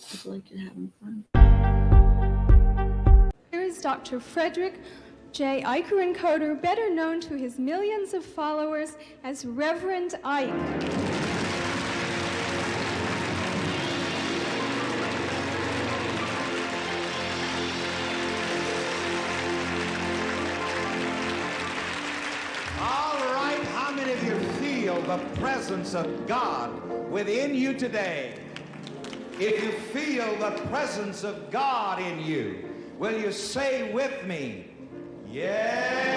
It's like you're having fun. Here is Dr. Frederick J. Eicher-Encoder, better known to his millions of followers as Reverend Ike. All right, how many of you feel the presence of God within you today? If you feel the presence of God in you, will you say with me, yeah?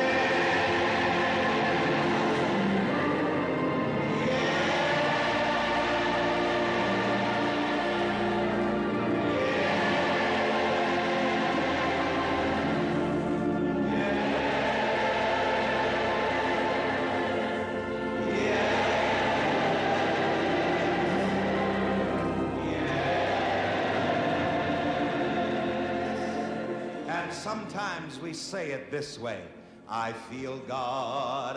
Sometimes we say it this way: I feel God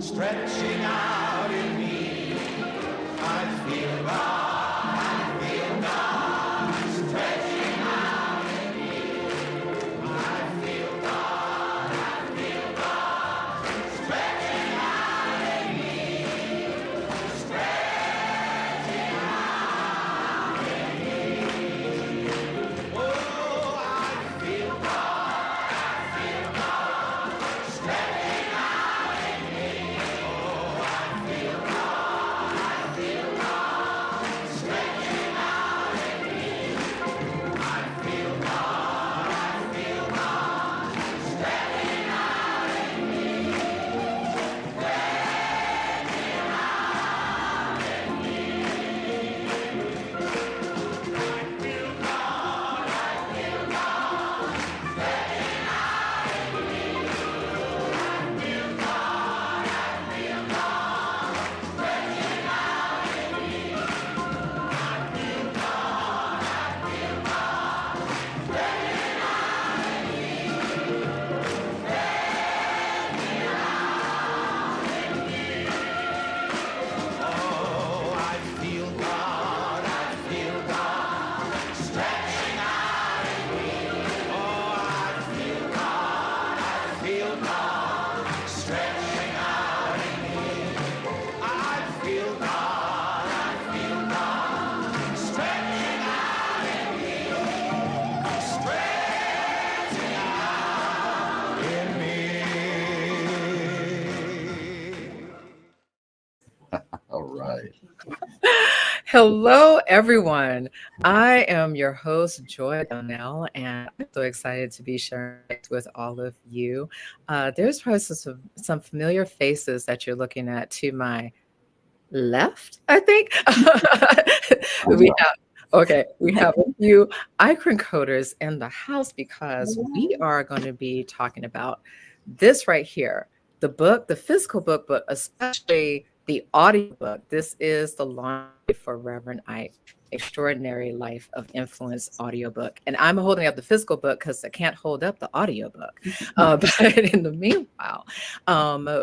stretching out in me. I feel God stretching out in me. I feel God stretching out in me. Stretching out in me. Oh, All right. Hello, everyone. I am your host, Joy Donnell, and I'm so excited to be sharing with all of you. There's probably some familiar faces that you're looking at to my left, I think. We have a few icon coders in the house because we are going to be talking about this right here, the book, the physical book, but especially the audiobook. This is the launch for Reverend Ike, Extraordinary Life of Influence audiobook. And I'm holding up the physical book because I can't hold up the audiobook. But in the meanwhile,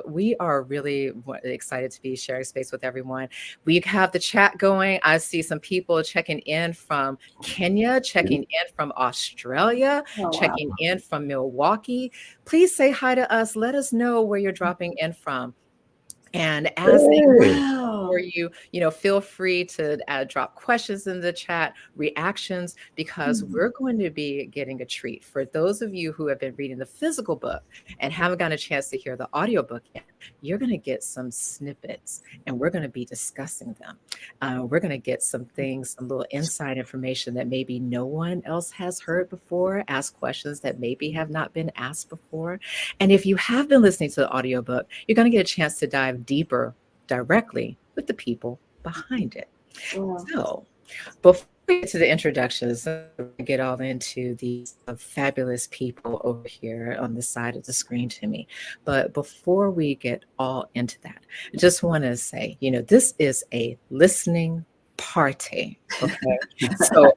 we are really excited to be sharing space with everyone. We have the chat going. I see some people checking in from Kenya, checking in from Australia, checking in from Milwaukee. Please say hi to us. Let us know where you're dropping in from. And as for you, feel free to drop questions in the chat, reactions, because we're going to be getting a treat. For those of you who have been reading the physical book and haven't gotten a chance to hear the audiobook yet, you're going to get some snippets and we're going to be discussing them. We're going to get some things, some little inside information that maybe no one else has heard before, ask questions that maybe have not been asked before. And if you have been listening to the audiobook, you're going to get a chance to dive deeper directly with the people behind it. So before we get to the introductions, get all into these fabulous people over here on the side of the screen to me. But before we get all into that, I just want to say, this is a listening party. Okay. So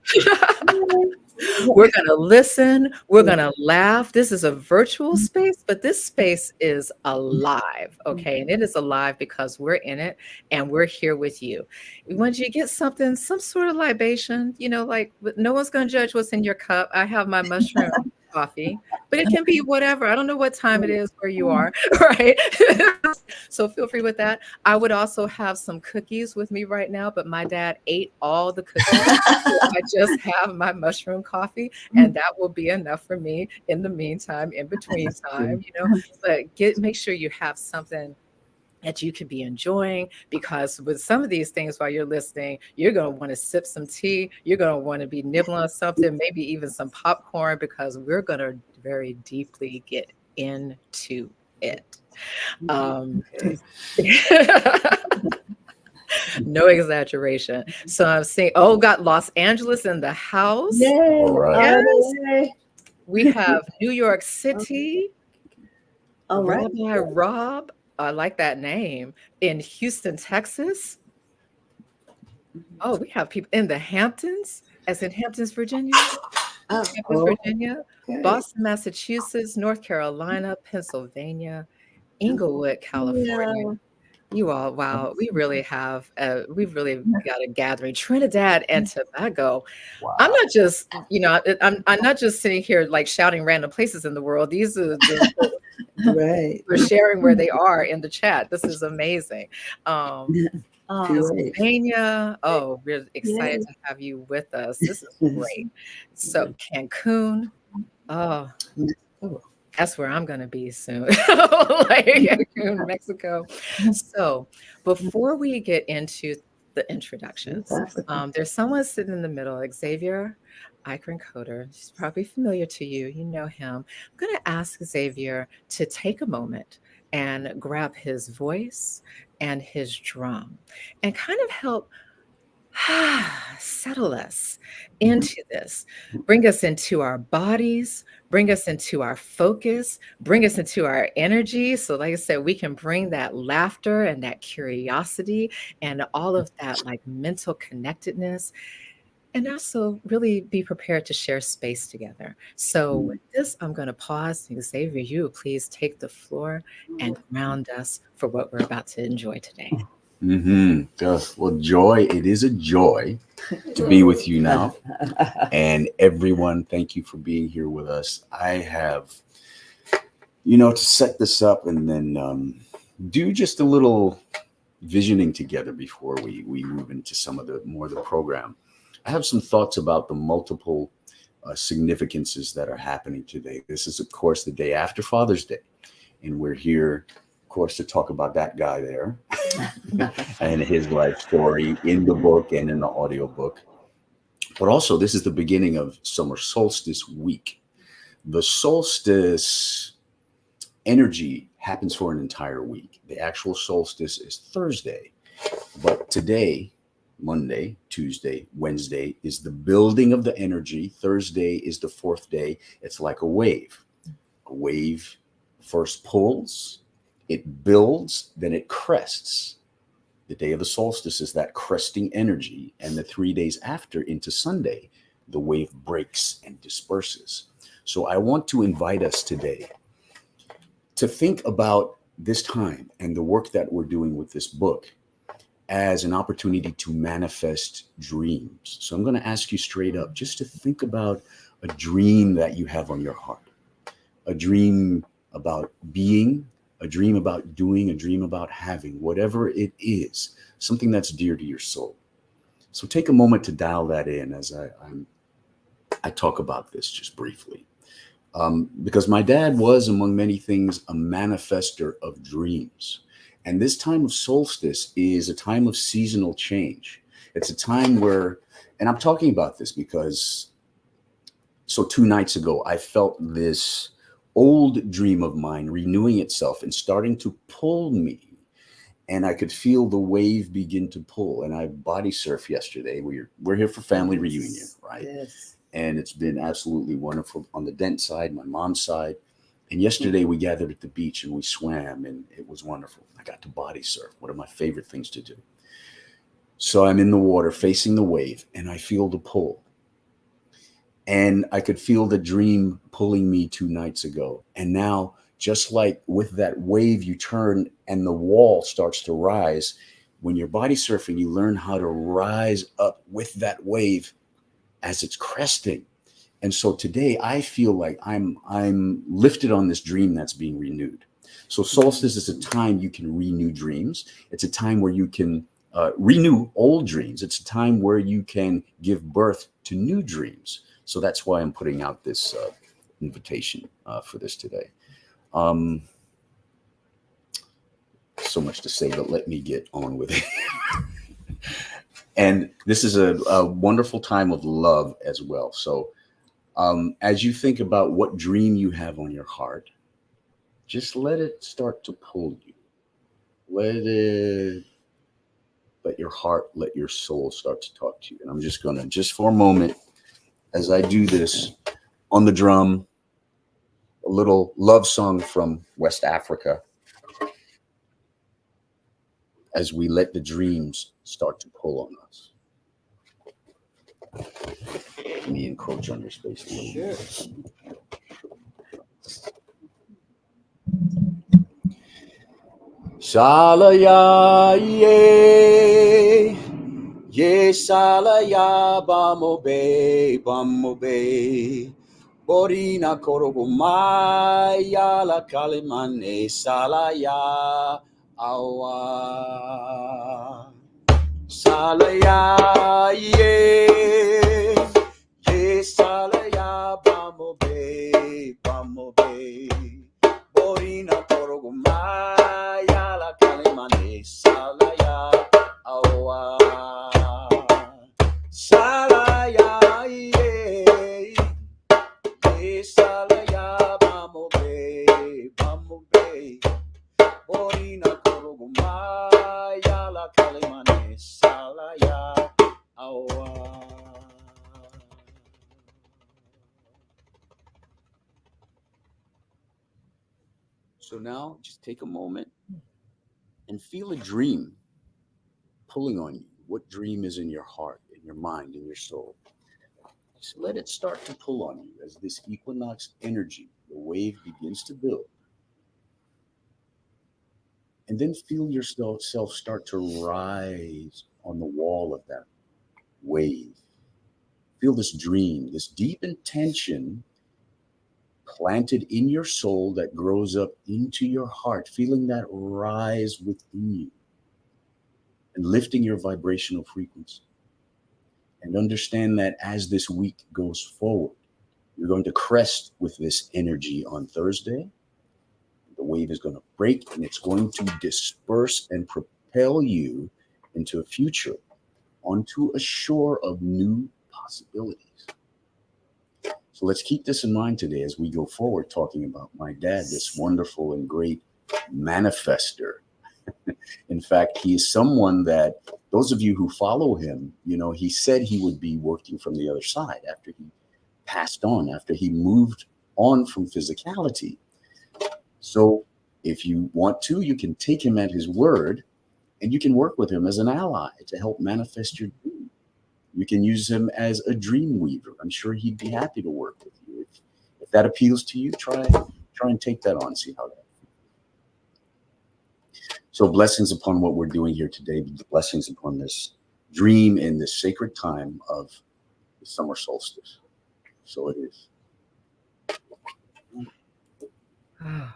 We're going to listen. We're going to laugh. This is a virtual space, but this space is alive. Okay. And it is alive because we're in it and we're here with you. Once you get something, some sort of libation, like no one's going to judge what's in your cup. I have my mushroom coffee, but it can be whatever. I don't know what time it is where you are, right? So feel free with that. I would also have some cookies with me right now, but my dad ate all the cookies. So I just have my mushroom coffee, and that will be enough for me in the meantime, in between time, but make sure you have something that you could be enjoying, because with some of these things while you're listening, you're going to want to sip some tea. You're going to want to be nibbling on something, maybe even some popcorn, because we're going to very deeply get into it. No exaggeration. So I'm saying, got Los Angeles in the house. All right. Yes. We have New York City. All right. Rabbi Rob, I like that name, in Houston, Texas. Oh, we have people in the Hamptons, as in Hamptons, Virginia. Virginia, okay. Boston, Massachusetts, North Carolina, Pennsylvania, Inglewood, California. You all, wow, we've really got a gathering. Trinidad and Tobago. Wow. I'm not just, I'm not just sitting here like shouting random places in the world. These are right. We're sharing where they are in the chat. This is amazing. Pennsylvania. Oh, we're excited to have you with us. This is great. So Cancun. Oh, that's where I'm going to be soon. Like Cancun, Mexico. So before we get into the introductions, there's someone sitting in the middle, Xavier Icon Coder. He's probably familiar to you. You know him. I'm going to ask Xavier to take a moment and grab his voice and his drum and kind of help settle us into this, bring us into our bodies, bring us into our focus, bring us into our energy. So like I said, we can bring that laughter and that curiosity and all of that like mental connectedness, and also really be prepared to share space together. So with this, I'm going to pause. And Xavier, you please take the floor and ground us for what we're about to enjoy today. Well, joy, it is a joy to be with you now. And everyone, thank you for being here with us. I have, to set this up and then do just a little visioning together before we move into some of the more of the program. I have some thoughts about the multiple significances that are happening today. This is, of course, the day after Father's Day. And we're here, of course, to talk about that guy there and his life story in the book and in the audiobook. But also, this is the beginning of summer solstice week. The solstice energy happens for an entire week. The actual solstice is Thursday. But today, Monday, Tuesday, Wednesday is the building of the energy. Thursday is the fourth day. It's like a wave. A wave first pulls, it builds, then it crests. The day of the solstice is that cresting energy, and the 3 days after into Sunday, the wave breaks and disperses. So I want to invite us today to think about this time and the work that we're doing with this book as an opportunity to manifest dreams. So I'm going to ask you straight up just to think about a dream that you have on your heart, a dream about being, a dream about doing, a dream about having, whatever it is, something that's dear to your soul. So take a moment to dial that in as I talk about this just briefly. Because my dad was, among many things, a manifester of dreams. And this time of solstice is a time of seasonal change. It's a time where, and I'm talking about this because, so 2 nights ago, I felt this old dream of mine renewing itself and starting to pull me. And I could feel the wave begin to pull. And I body surfed yesterday. We're here for family reunion, right? Yes. And it's been absolutely wonderful on the Dent side, my mom's side. And yesterday we gathered at the beach and we swam, and it was wonderful. I got to body surf, one of my favorite things to do. So I'm in the water facing the wave and I feel the pull. And I could feel the dream pulling me 2 nights ago. And now, just like with that wave, you turn and the wall starts to rise. When you're body surfing, you learn how to rise up with that wave as it's cresting. And so today I feel like I'm lifted on this dream that's being renewed. So solstice is a time you can renew dreams. It's a time where you can renew old dreams. It's a time where you can give birth to new dreams. So that's why I'm putting out this invitation for this today. So much to say, but let me get on with it. And this is a wonderful time of love as well. So as you think about what dream you have on your heart, just let it start to pull you. Let your heart, let your soul start to talk to you. And I'm just going to, just for a moment, as I do this on the drum, a little love song from West Africa, as we let the dreams start to pull on us. Let me encroach on your space a little bit. Salaya ye, ye salaya bamobe, bamobe. Borina korogumaya la kalimane salaya awa. Salaya ye, ye salaya bamobe, bamobe. Borina korogumaya la kalimane salaya awa. Salaya ye, ye salaya bamobe, bamobe. Borina korogumaya la kalimane salaya awa. So now just take a moment and feel a dream pulling on you. What dream is in your heart, in your mind, in your soul? Just let it start to pull on you as this equinox energy, the wave begins to build. And then feel yourself start to rise on the wall of that wave. Feel this dream, this deep intention planted in your soul that grows up into your heart, feeling that rise within you and lifting your vibrational frequency. And understand that as this week goes forward, you're going to crest with this energy on Thursday. The wave is going to break and it's going to disperse and propel you into a future, onto a shore of new possibilities. So let's keep this in mind today as we go forward, talking about my dad, this wonderful and great manifester. In fact, he is someone that those of you who follow him, you know, he said he would be working from the other side after he passed on, after he moved on from physicality. So if you want to, you can take him at his word and you can work with him as an ally to help manifest your dream. You can use him as a dream weaver. I'm sure he'd be happy to work with you. If that appeals to you, try and take that on, see how that. So blessings upon what we're doing here today, blessings upon this dream in this sacred time of the summer solstice. So it is. I'm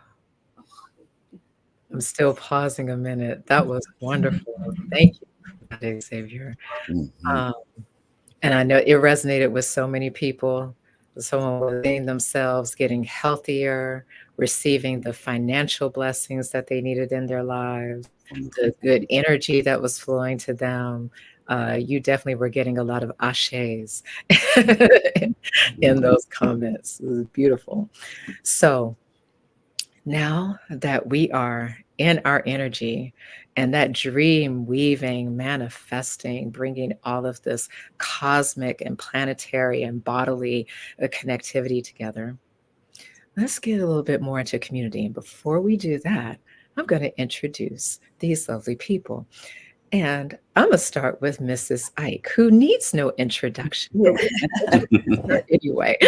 still pausing a minute. That was wonderful. Thank you, Xavier. Mm-hmm. And I know it resonated with so many people. Someone was seeing themselves getting healthier, receiving the financial blessings that they needed in their lives, the good energy that was flowing to them. You definitely were getting a lot of ashes in those comments. It was beautiful. So now that we are in our energy and that dream weaving, manifesting, bringing all of this cosmic and planetary and bodily connectivity together, let's get a little bit more into community. And before we do that, I'm going to introduce these lovely people. And I'm going to start with Mrs. Ike, who needs no introduction. Yeah. But her anyway.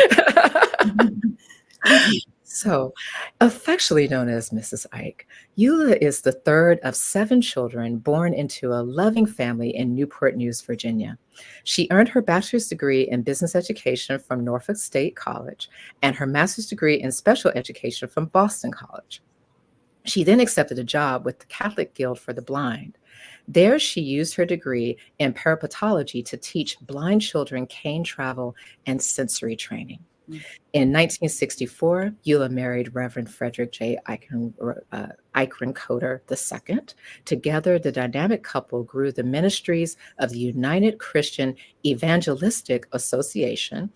So, affectionately known as Mrs. Ike, Eula is the third of 7 children born into a loving family in Newport News, Virginia. She earned her bachelor's degree in business education from Norfolk State College and her master's degree in special education from Boston College. She then accepted a job with the Catholic Guild for the Blind. There, she used her degree in parapathology to teach blind children cane travel and sensory training. In 1964, Eula married Reverend Frederick J. Eichencoder II. Together, the dynamic couple grew the ministries of the United Christian Evangelistic Association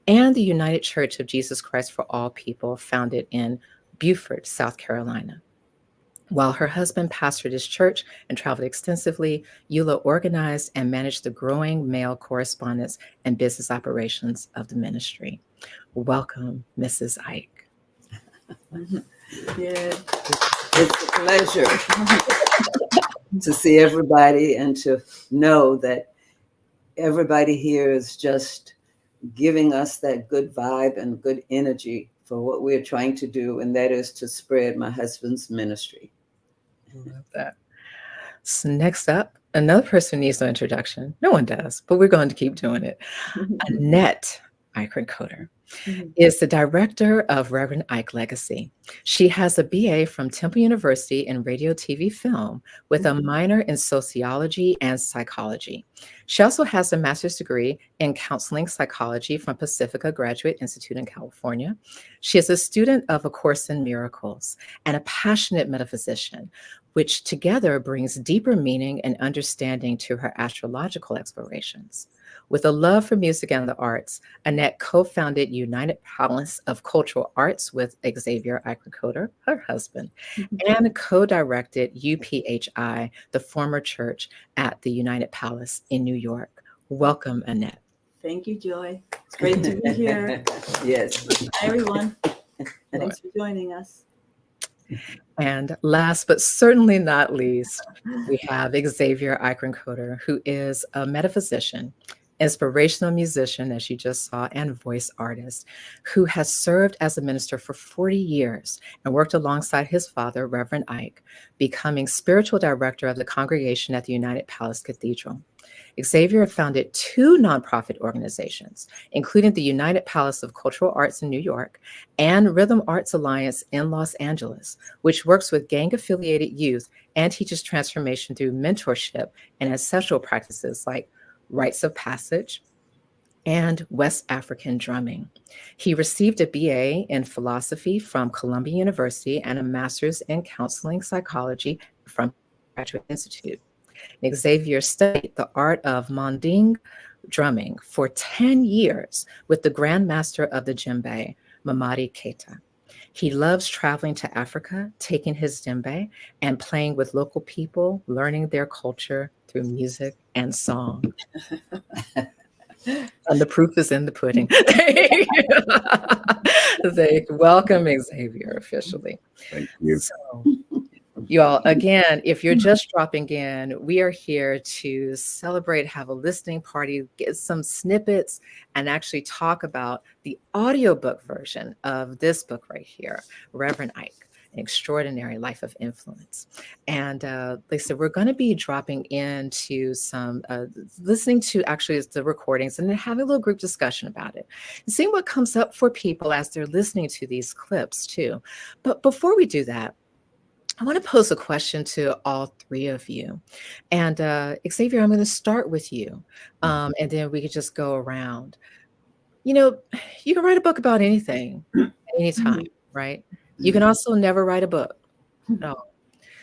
and the United Church of Jesus Christ for All People, founded in Beaufort, South Carolina. While her husband pastored his church and traveled extensively, Eula organized and managed the growing mail correspondence and business operations of the ministry. Welcome, Mrs. Ike. Yeah, it's a pleasure to see everybody and to know that everybody here is just giving us that good vibe and good energy for what we're trying to do, and that is to spread my husband's ministry. Love that. So next up, another person who needs no introduction. No one does, but we're going to keep doing it. Annette Eichencoder is the director of Reverend Ike Legacy. She has a BA from Temple University in radio, TV, film with a minor in sociology and psychology. She also has a master's degree in counseling psychology from Pacifica Graduate Institute in California. She is a student of A Course in Miracles and a passionate metaphysician, which together brings deeper meaning and understanding to her astrological explorations. With a love for music and the arts, Annette co-founded United Palace of Cultural Arts with Xavier Eichencoder, her husband, and co-directed UPHI, the former church at the United Palace in New York. Welcome, Annette. Thank you, Joy. It's great to be here. Yes. Hi, everyone. Thanks for joining us. And last but certainly not least, we have Xavier Eichencoder, who is a metaphysician, inspirational musician, as you just saw, and voice artist, who has served as a minister for 40 years and worked alongside his father, Reverend Ike, becoming spiritual director of the congregation at the United Palace Cathedral. Xavier founded 2 nonprofit organizations, including the United Palace of Cultural Arts in New York and Rhythm Arts Alliance in Los Angeles, which works with gang-affiliated youth and teaches transformation through mentorship and ancestral practices like rites of passage and West African drumming. He received a BA in philosophy from Columbia University and a master's in counseling psychology from Graduate Institute. Xavier studied the art of manding drumming for 10 years with the Grand Master of the djembe, Mamadi Keita. He loves traveling to Africa, taking his djembe, and playing with local people, learning their culture through music and song. And the proof is in the pudding. They welcome Xavier officially. Thank you. So, you all, again, if you're just dropping in, we are here to celebrate, have a listening party, get some snippets, and actually talk about the audiobook version of this book right here, Reverend Ike, An Extraordinary Life of Influence. And like I said, we're going to be dropping into some, listening to actually the recordings and then having a little group discussion about it and seeing what comes up for people as they're listening to these clips too. But before we do that, I want to pose a question to all 3 of you. And Xavier, I'm going to start with you. And then we could just go around. You know, you can write a book about anything at any time, right? You can also never write a book. No.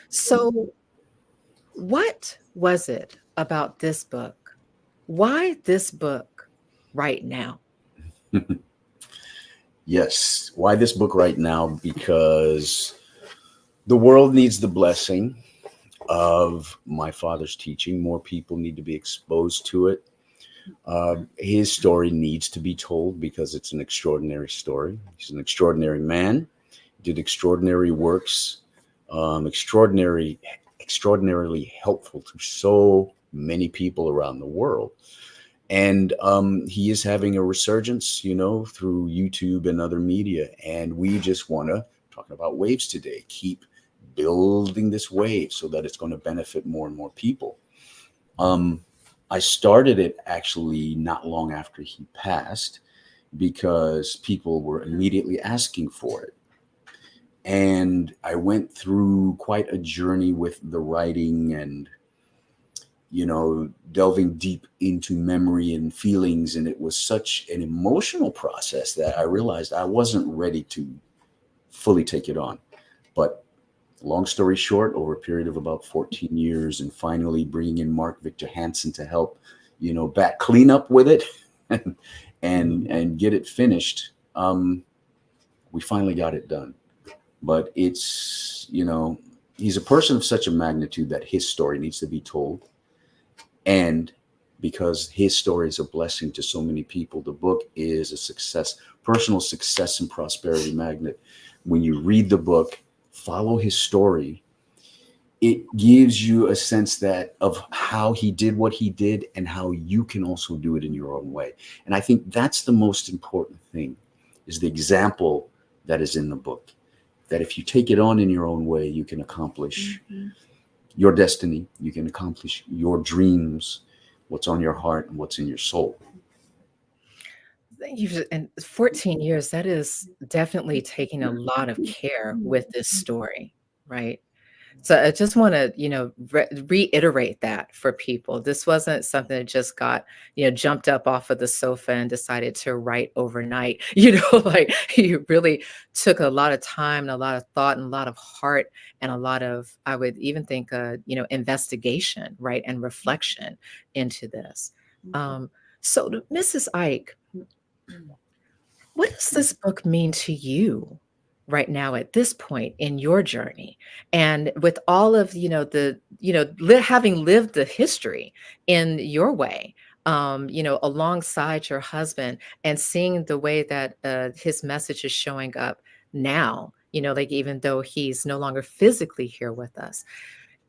So what was it about this book? Why this book right now? Yes. Why this book right now? Because the world needs the blessing of my father's teaching. More people need to be exposed to it. His story needs to be told because it's an extraordinary story. He's an extraordinary man, did extraordinary works, extraordinary extraordinarily helpful to so many people around the world. And he is having a resurgence, through YouTube and other media. And we just want to, talking about waves today, keep building this wave so that it's going to benefit more and more people. I started it actually not long after he passed because people were immediately asking for it. And I went through quite a journey with the writing and, delving deep into memory and feelings. And it was such an emotional process that I realized I wasn't ready to fully take it on. But long story short, over a period of about 14 years and finally bringing in Mark Victor Hansen to help, back clean up with it and get it finished. We finally got it done. But it's, he's a person of such a magnitude that his story needs to be told. And because his story is a blessing to so many people, the book is a success, personal success and prosperity magnet. When you read the book, follow his story, it gives you a sense of how he did what he did and how you can also do it in your own way. And I think that's the most important thing, is the example that is in the book. That if you take it on in your own way, you can accomplish your destiny. You can accomplish your dreams, what's on your heart and what's in your soul. And 14 years, that is definitely taking a lot of care with this story, right? So I just want to, reiterate that for people. This wasn't something that just got, jumped up off of the sofa and decided to write overnight. Like you really took a lot of time and a lot of thought and a lot of heart and a lot of, I would even think, investigation, right, and reflection into this. So Mrs. Ike, what does this book mean to you right now at this point in your journey, and with all of having lived the history in your way, alongside your husband, and seeing the way that his message is showing up now, like even though he's no longer physically here with us,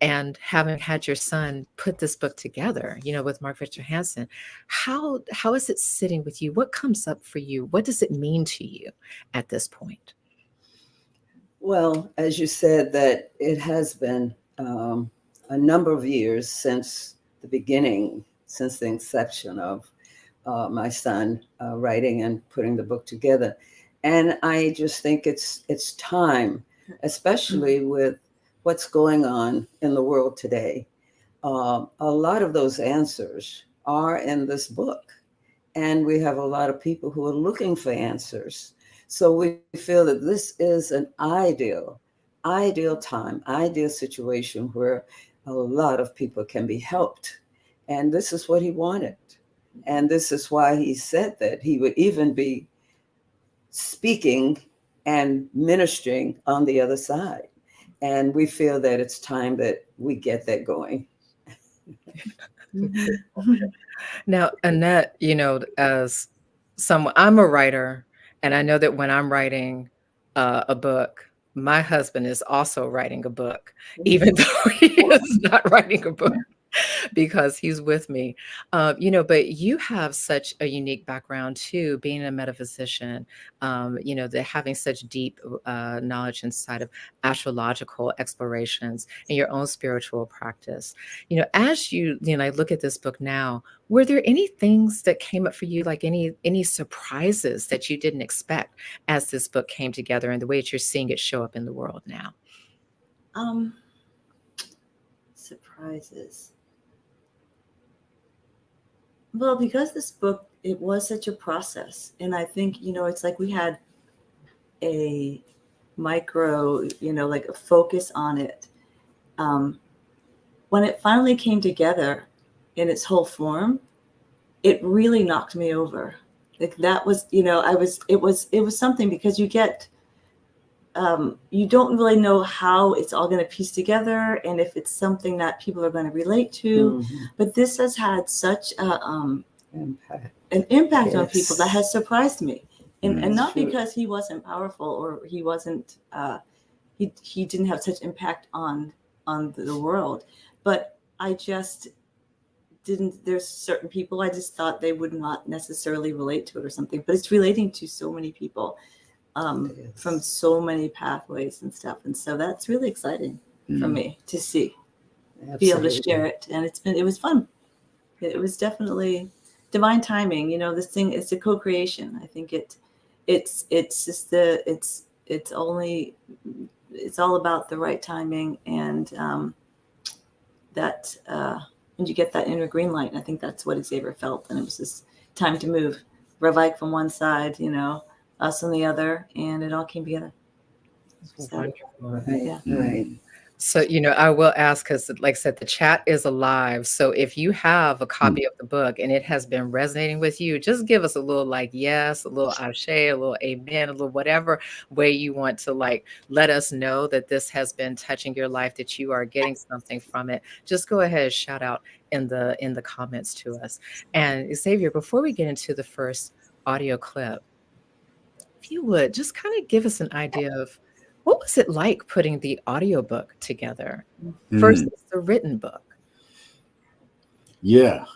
and having had your son put this book together, with Mark Victor Hansen, how is it sitting with you? What comes up for you? What does it mean to you at this point? Well, as you said, that it has been a number of years since the beginning, since the inception of my son writing and putting the book together. And I just think it's time, especially with what's going on in the world today. A lot of those answers are in this book. And we have a lot of people who are looking for answers. So we feel that this is an ideal time, ideal situation where a lot of people can be helped. And this is what he wanted. And this is why he said that he would even be speaking and ministering on the other side. And we feel that it's time that we get that going. Now, Annette, as someone, I'm a writer, and I know that when I'm writing a book, my husband is also writing a book, even though he is not writing a book, because he's with me. But you have such a unique background too, being a metaphysician, having such deep knowledge inside of astrological explorations and your own spiritual practice. As you look at this book now, were there any things that came up for you, like any surprises that you didn't expect as this book came together and the way that you're seeing it show up in the world now? Surprises. Well, because this book, it was such a process. And I think, it's like we had a micro, like a focus on it. When it finally came together in its whole form, it really knocked me over. Like that was, it was something, because you get, you don't really know how it's all going to piece together and if it's something that people are going to relate to. Mm-hmm. But this has had such an impact on people that has surprised me. And not because he wasn't powerful or he wasn't, he didn't have such impact on on the world. But I just didn't, there's certain people I just thought they would not necessarily relate to it or something, but it's relating to so many people from so many pathways and stuff. And so that's really exciting for me to see, be able to share it. And it was fun. It was definitely divine timing. You know, this thing, it's a co-creation. I think it's just it's all about the right timing, and and you get that inner green light. And I think that's what Xavier felt. And it was just time to move. Ravike from one side, you know, us on the other, and it all came together. So, Wonderful. Right, yeah. right. So, I will ask, because like I said, the chat is alive. So if you have a copy of the book and it has been resonating with you, just give us a little yes, a little ashe, a little amen, a little whatever way you want to let us know that this has been touching your life, that you are getting something from it. Just go ahead and shout out in the comments to us. And Xavier, before we get into the first audio clip, if you would just kind of give us an idea of what was it like putting the audiobook together versus the written book? Yeah,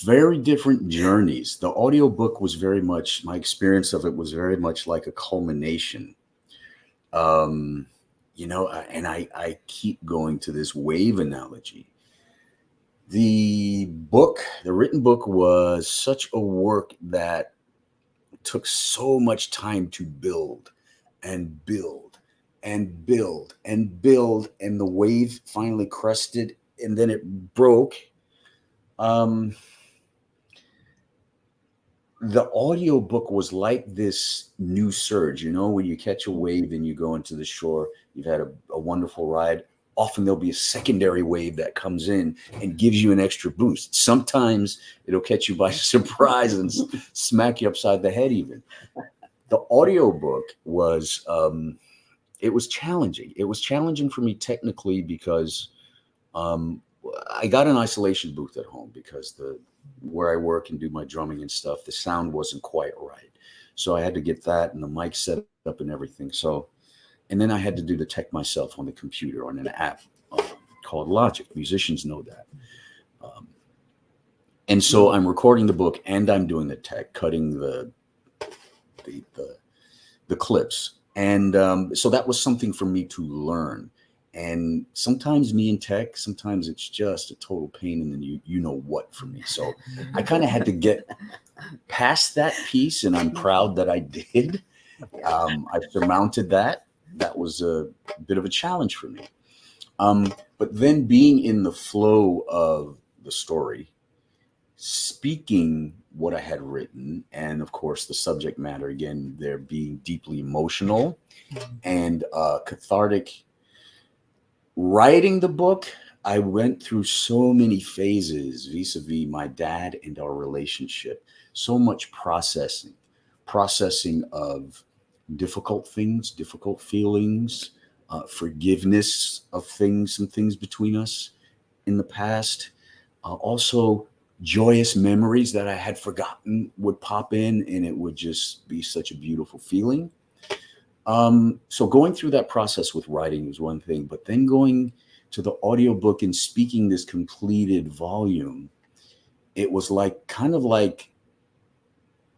very different journeys. The audiobook was very much, my experience of it was very much like a culmination. And I keep going to this wave analogy. The written book was such a work that took so much time to build and build and build and build, and the wave finally crested and then it broke. The audiobook was like this new surge, when you catch a wave and you go into the shore, you've had a wonderful ride. Often there'll be a secondary wave that comes in and gives you an extra boost. Sometimes it'll catch you by surprise and smack you upside the head even. The audiobook was, it was challenging. It was challenging for me technically because I got an isolation booth at home because where I work and do my drumming and stuff, the sound wasn't quite right. So I had to get that and the mic set up and everything. And then I had to do the tech myself on the computer on an app called Logic. Musicians know that. And so I'm recording the book and I'm doing the tech, cutting the clips. And so that was something for me to learn. And sometimes me and tech, sometimes it's just a total pain in the you know what for me. So I kind of had to get past that piece, and I'm proud that I did. I surmounted that. That was a bit of a challenge for me. But then being in the flow of the story, speaking what I had written, and of course the subject matter, again, there being deeply emotional and cathartic. Writing the book, I went through so many phases vis-a-vis my dad and our relationship. So much processing of difficult things, difficult feelings, forgiveness of things and things between us in the past. Also, joyous memories that I had forgotten would pop in, and it would just be such a beautiful feeling. So going through that process with writing was one thing, but then going to the audiobook and speaking this completed volume, it was kind of like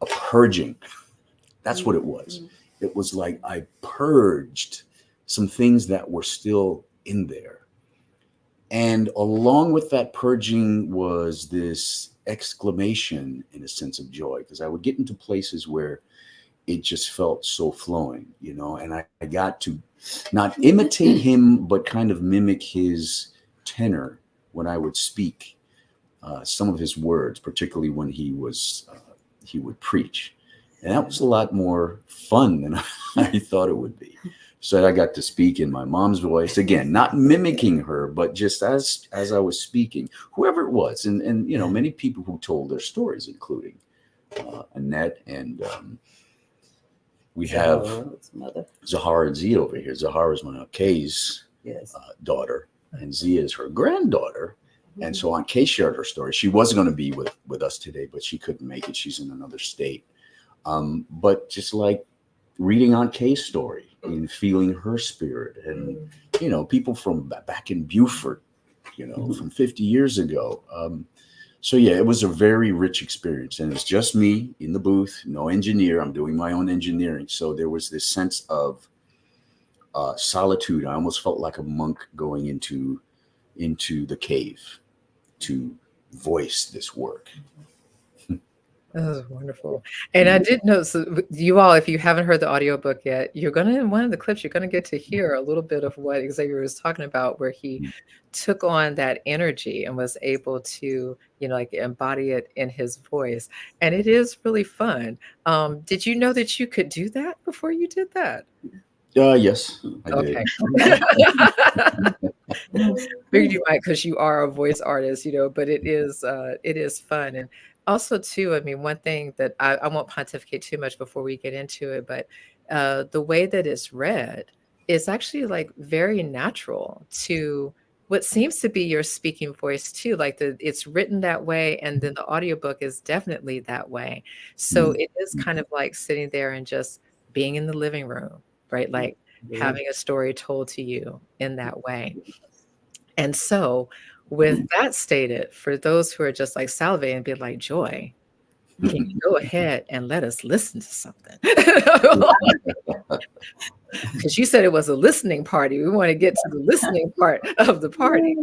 a purging. That's what it was. It was like I purged some things that were still in there. And along with that purging was this exclamation and a sense of joy, because I would get into places where it just felt so flowing, and I got to not imitate him, but kind of mimic his tenor when I would speak some of his words, particularly when he would preach. And that was a lot more fun than I thought it would be. So I got to speak in my mom's voice, again, not mimicking her, but just as I was speaking, whoever it was. And many people who told their stories, including Annette and we have Zahara and Zia over here. Zahara is my Aunt Kay's daughter, and Zia is her granddaughter. And so Aunt Kay shared her story. She wasn't going to be with us today, but she couldn't make it. She's in another state. But just like reading Aunt Kay's story in feeling her spirit. And, you know, people from back in Beaufort, you know, from 50 years ago. So yeah, it was a very rich experience, and it's just me in the booth, no engineer. I'm doing my own engineering. So there was this sense of solitude. I almost felt like a monk going into the cave to voice this work. That was wonderful. And I did know, so you all, if you haven't heard the audiobook yet, you're going to, in one of the clips, you're going to get to hear a little bit of what Xavier was talking about, where he took on that energy and was able to, you know, like embody it in his voice. And it is really fun. Did you know that you could do that before you did that? Yes, I Okay. did. Figured you might, because you are a voice artist, you know, but it is fun. And also too, I mean, one thing that I won't pontificate too much before we get into it, but the way that it's read is actually like very natural to what seems to be your speaking voice too. Like it's written that way, and then the audiobook is definitely that way. So it is kind of like sitting there and just being in the living room, right? Like having a story told to you in that way. And so, with that stated, for those who are just like salivating and be like, Joy, can you go ahead and let us listen to something? Because you said it was a listening party. We want to get to the listening part of the party.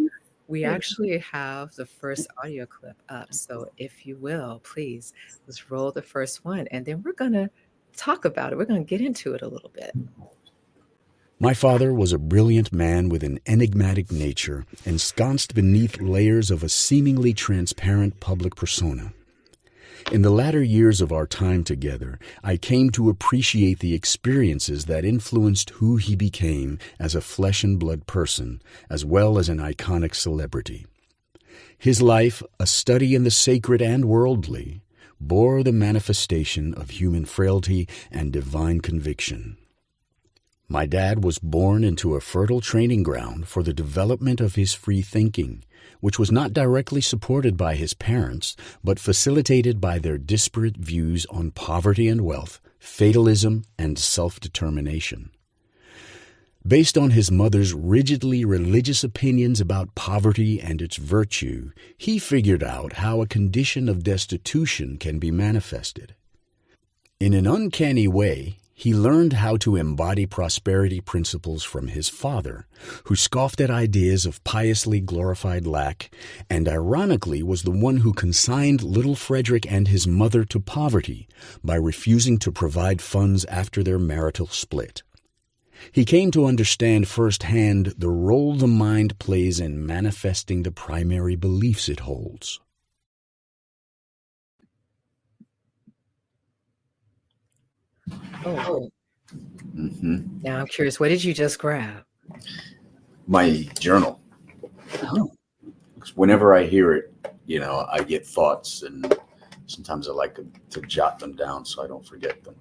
We actually have the first audio clip up. So, if you will, please, let's roll the first one. And then we're going to talk about it. We're going to get into it a little bit. My father was a brilliant man with an enigmatic nature, ensconced beneath layers of a seemingly transparent public persona. In the latter years of our time together, I came to appreciate the experiences that influenced who he became as a flesh and blood person, as well as an iconic celebrity. His life, a study in the sacred and worldly, bore the manifestation of human frailty and divine conviction. My dad was born into a fertile training ground for the development of his free thinking, which was not directly supported by his parents, but facilitated by their disparate views on poverty and wealth, fatalism, and self-determination. Based on his mother's rigidly religious opinions about poverty and its virtue, he figured out how a condition of destitution can be manifested. In an uncanny way, he learned how to embody prosperity principles from his father, who scoffed at ideas of piously glorified lack, and ironically was the one who consigned little Frederick and his mother to poverty by refusing to provide funds after their marital split. He came to understand firsthand the role the mind plays in manifesting the primary beliefs it holds. Oh, now I'm curious, what did you just grab? My journal. Oh. Whenever I hear it, you know, I get thoughts, and sometimes I like to jot them down so I don't forget them.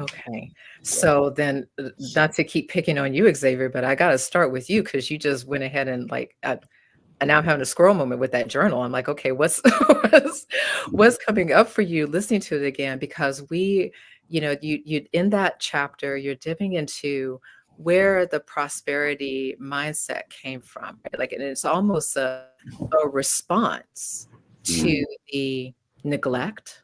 Okay. So then, not to keep picking on you, Xavier, but I got to start with you, because you just went ahead and and now I'm having a squirrel moment with that journal. I'm like, okay, what's coming up for you listening to it again? Because we, you know, you in that chapter, you're dipping into where the prosperity mindset came from, right? Like, and it's almost a response to the neglect,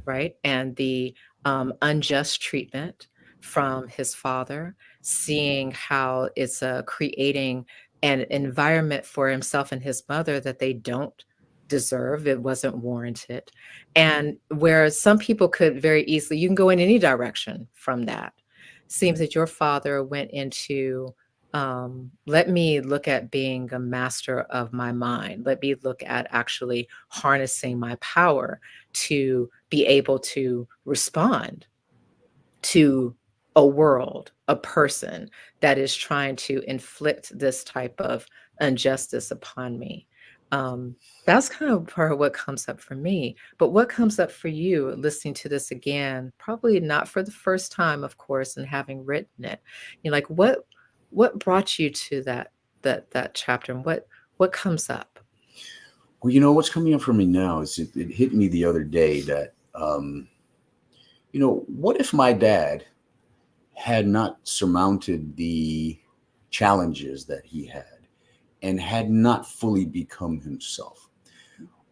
right? And the unjust treatment from his father, seeing how it's creating an environment for himself and his mother that they don't deserve. It wasn't warranted. And where some people could very easily, you can go in any direction from that. Seems that your father went into, let me look at being a master of my mind. Let me look at actually harnessing my power to be able to respond to a world, a person that is trying to inflict this type of injustice upon me. That's kind of part of what comes up for me. But what comes up for you listening to this again, probably not for the first time, of course, and having written it, you know, like what brought you to that chapter, and what comes up? Well, you know, what's coming up for me now is it hit me the other day that, you know, what if my dad had not surmounted the challenges that he had and had not fully become himself?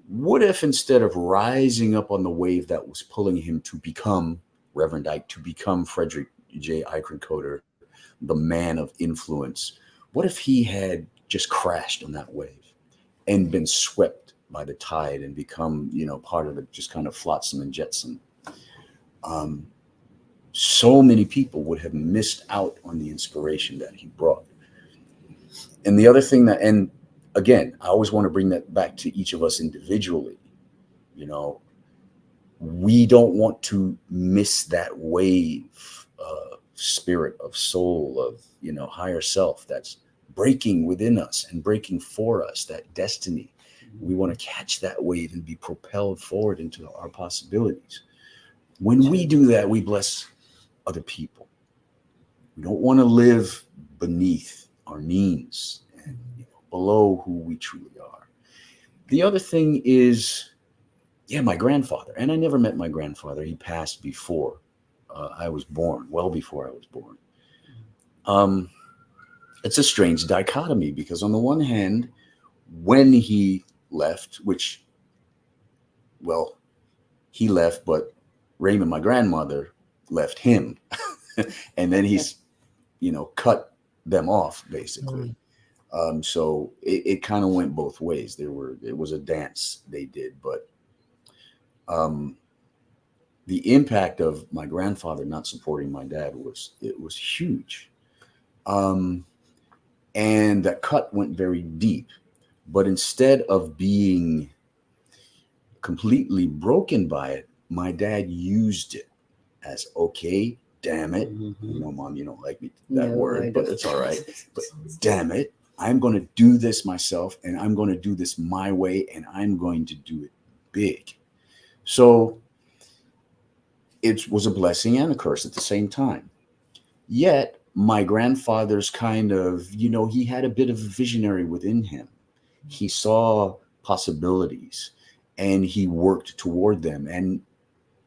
What if instead of rising up on the wave that was pulling him to become Reverend Ike, to become Frederick J. Eichencoder, the man of influence, what if he had just crashed on that wave and been swept by the tide and become, part of the just kind of flotsam and jetsam? So many people would have missed out on the inspiration that he brought. And the other thing that, and again, I always want to bring that back to each of us individually. We don't want to miss that wave of spirit, of soul, of, higher self that's breaking within us and breaking for us, that destiny. We want to catch that wave and be propelled forward into our possibilities. When we do that, we bless other people. We don't want to live beneath our means and below who we truly are. The other thing is, my grandfather. And I never met my grandfather. He passed before I was born, well before I was born. It's a strange dichotomy because on the one hand, when he left, he left, but Raymond, my grandmother, left him. And then he's, cut them off basically. So it kind of went both ways. It was a dance they did, but the impact of my grandfather not supporting my dad was huge. And that cut went very deep, but instead of being completely broken by it, my dad used it as, okay, damn it. Mom, you don't like me that word, but it's all right. But damn it, I'm going to do this myself, and I'm going to do this my way, and I'm going to do it big. So it was a blessing and a curse at the same time. Yet my grandfather's kind of, he had a bit of a visionary within him. He saw possibilities and he worked toward them. And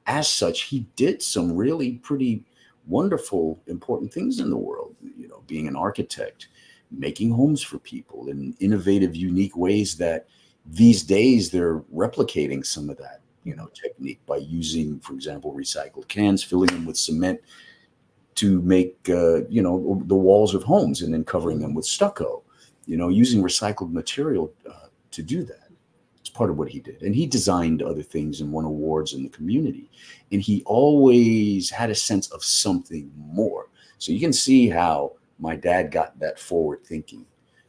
as such, he did some really pretty wonderful, important things in the world, being an architect, making homes for people in innovative, unique ways that these days they're replicating some of that, technique by using, for example, recycled cans, filling them with cement to make, the walls of homes and then covering them with stucco, using recycled material to do that. It's part of what he did. And he designed other things and won awards in the community. And he always had a sense of something more. So you can see how my dad got that forward thinking.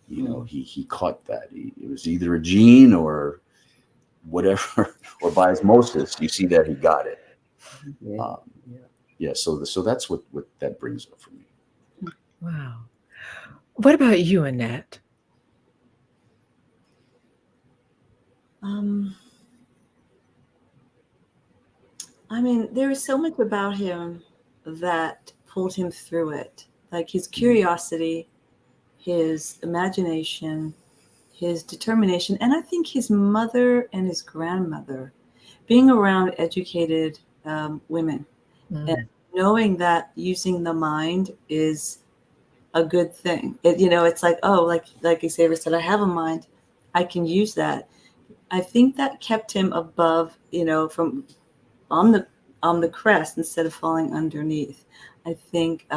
He caught that. It was either a gene or whatever, or by osmosis, you see that he got it. So that's what that brings up for me. Wow. What about you, Annette? There was so much about him that pulled him through it, like his curiosity, his imagination, his determination, and I think his mother and his grandmother, being around educated women, and knowing that using the mind is a good thing. It's like, like Xavier said, I have a mind, I can use that. I think that kept him above, from on the crest instead of falling underneath. I think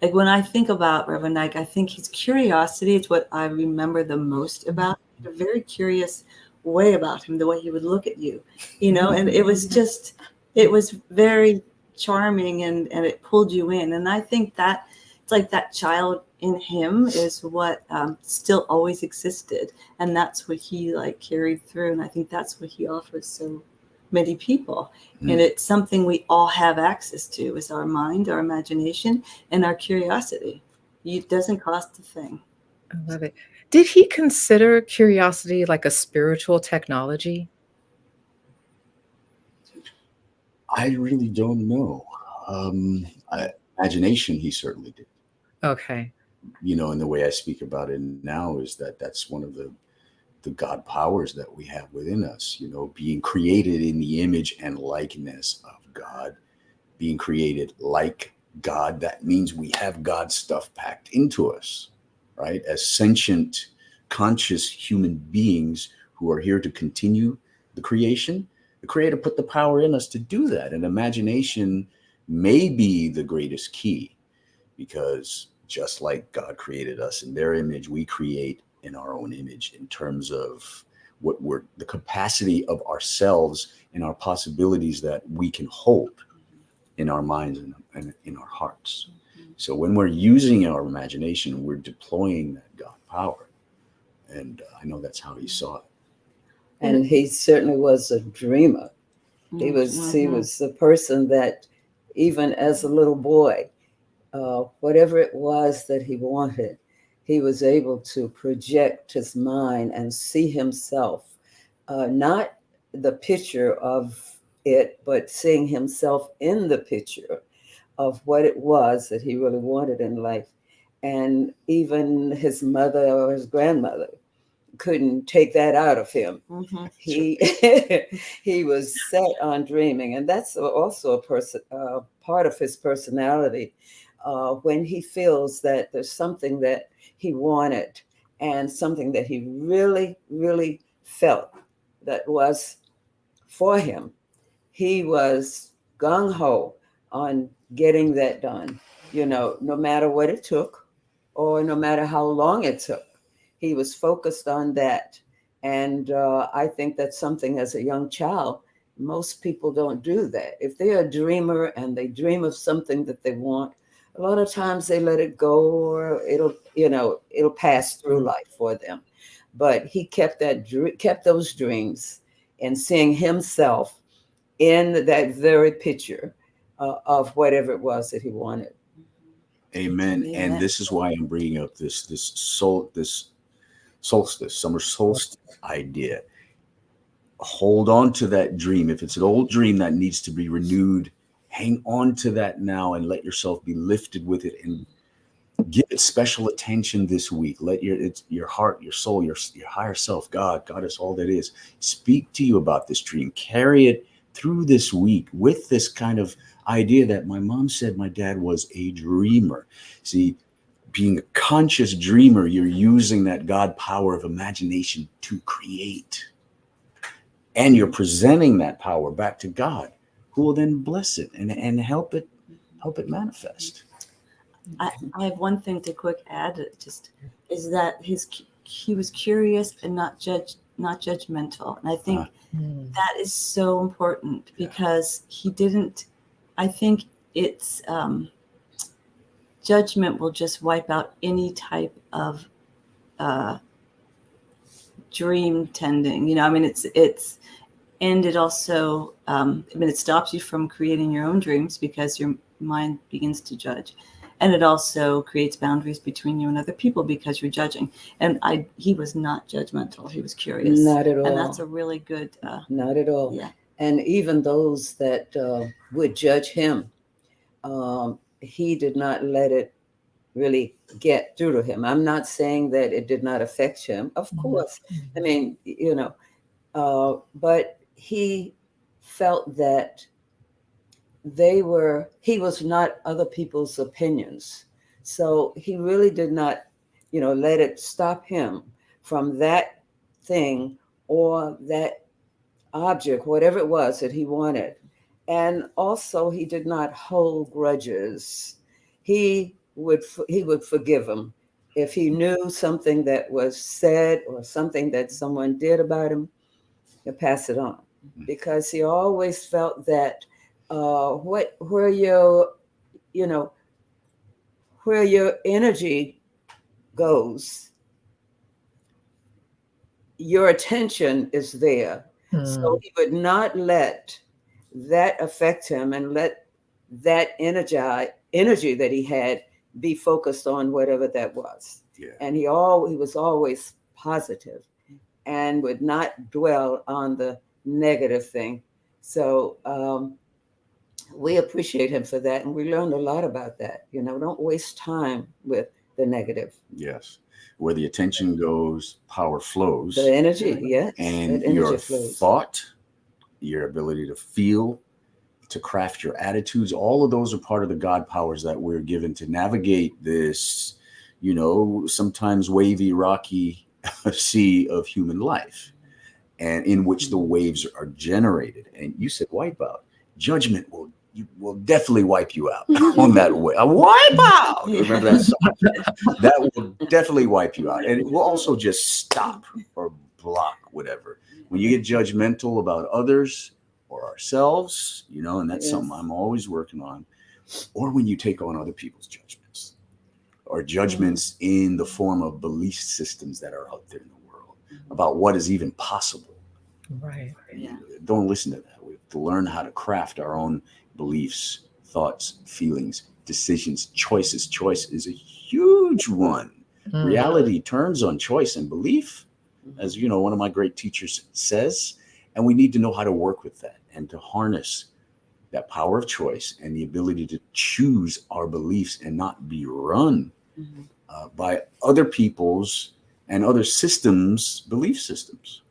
like when I think about Reverend Ike, I think his curiosity is what I remember the most about him. A very curious way about him, the way he would look at you, and it was very charming and it pulled you in. And I think that it's like that child in him is what still always existed. And that's what he carried through. And I think that's what he offers so many people. And it's something we all have access to, is our mind, our imagination, and our curiosity. It doesn't cost a thing. I love it. Did he consider curiosity like a spiritual technology? I really don't know. Imagination, he certainly did. Okay. And the way I speak about it now is that's one of the God powers that we have within us, being created in the image and likeness of God, being created like God, that means we have God's stuff packed into us, right? As sentient, conscious human beings who are here to continue the creation, the Creator put the power in us to do that. And imagination may be the greatest key, because just like God created us in their image, we create in our own image in terms of what we're, the capacity of ourselves and our possibilities that we can hold in our minds and in our hearts. So when we're using our imagination, we're deploying that God power. And I know that's how he saw it. And he certainly was a dreamer. He was the person that, even as a little boy, whatever it was that he wanted, he was able to project his mind and see himself, not the picture of it, but seeing himself in the picture of what it was that he really wanted in life. And even his mother or his grandmother couldn't take that out of him. He he was set on dreaming, and that's also a part of his personality. When he feels that there's something that he wanted and something that he really, really felt that was for him, he was gung-ho on getting that done, no matter what it took or no matter how long it took. He was focused on that. And I think that's something, as a young child, most people don't do that. If they're a dreamer and they dream of something that they want, a lot of times they let it go, or it'll pass through life for them. But he kept those dreams and seeing himself in that very picture of whatever it was that he wanted. Amen. And this is why I'm bringing up this solstice, summer solstice idea. Hold on to that dream. If it's an old dream that needs to be renewed, hang on to that now and let yourself be lifted with it, and give it special attention this week. Let your heart, your soul, your higher self, God is all that is, speak to you about this dream. Carry it through this week with this kind of idea that my mom said my dad was a dreamer. See, being a conscious dreamer, you're using that God power of imagination to create. And you're presenting that power back to God, who will then bless it and help it manifest. I have one thing to quick add, just is that he was curious and not judgmental. And I think that is so important, because he didn't, I think it's judgment will just wipe out any type of dream tending. It's and it also it stops you from creating your own dreams, because your mind begins to judge. And it also creates boundaries between you and other people, because you're judging. And he was not judgmental. He was curious. Not at all. And that's a really good. Not at all. Yeah. And even those that would judge him, he did not let it really get through to him. I'm not saying that it did not affect him. Of course. I mean, but he felt that he was not other people's opinions. So he really did not, let it stop him from that thing or that object, whatever it was that he wanted. And also, he did not hold grudges. He would forgive him if he knew something that was said or something that someone did about him. He'll pass it on, because he always felt that where your energy goes, your attention is there. So he would not let that affect him, and let that energy that he had be focused on whatever that was. Yeah. And he was always positive and would not dwell on the negative thing. So we appreciate him for that, and we learned a lot about that. Don't waste time with the negative. Yes. Where the attention goes, power flows. The energy, yes. And that energy your flows. thought, your ability to feel, to craft your attitudes. All of those are part of the God powers that we're given to navigate this, sometimes wavy, rocky sea of human life, and in which the waves are generated. And you said wipeout. Judgment will definitely wipe you out on that way. A wipeout. Remember that song? That will definitely wipe you out. And it will also just stop or block whatever. When you get judgmental about others or ourselves, and that's something I'm always working on, or when you take on other people's judgments or judgments in the form of belief systems that are out there in the world about what is even possible. Right. Don't listen to that. We have to learn how to craft our own beliefs, thoughts, feelings, decisions, choices. Choice is a huge one. Reality turns on choice and belief, as one of my great teachers says, and we need to know how to work with that and to harness that power of choice and the ability to choose our beliefs and not be run by other people's and other systems' belief systems.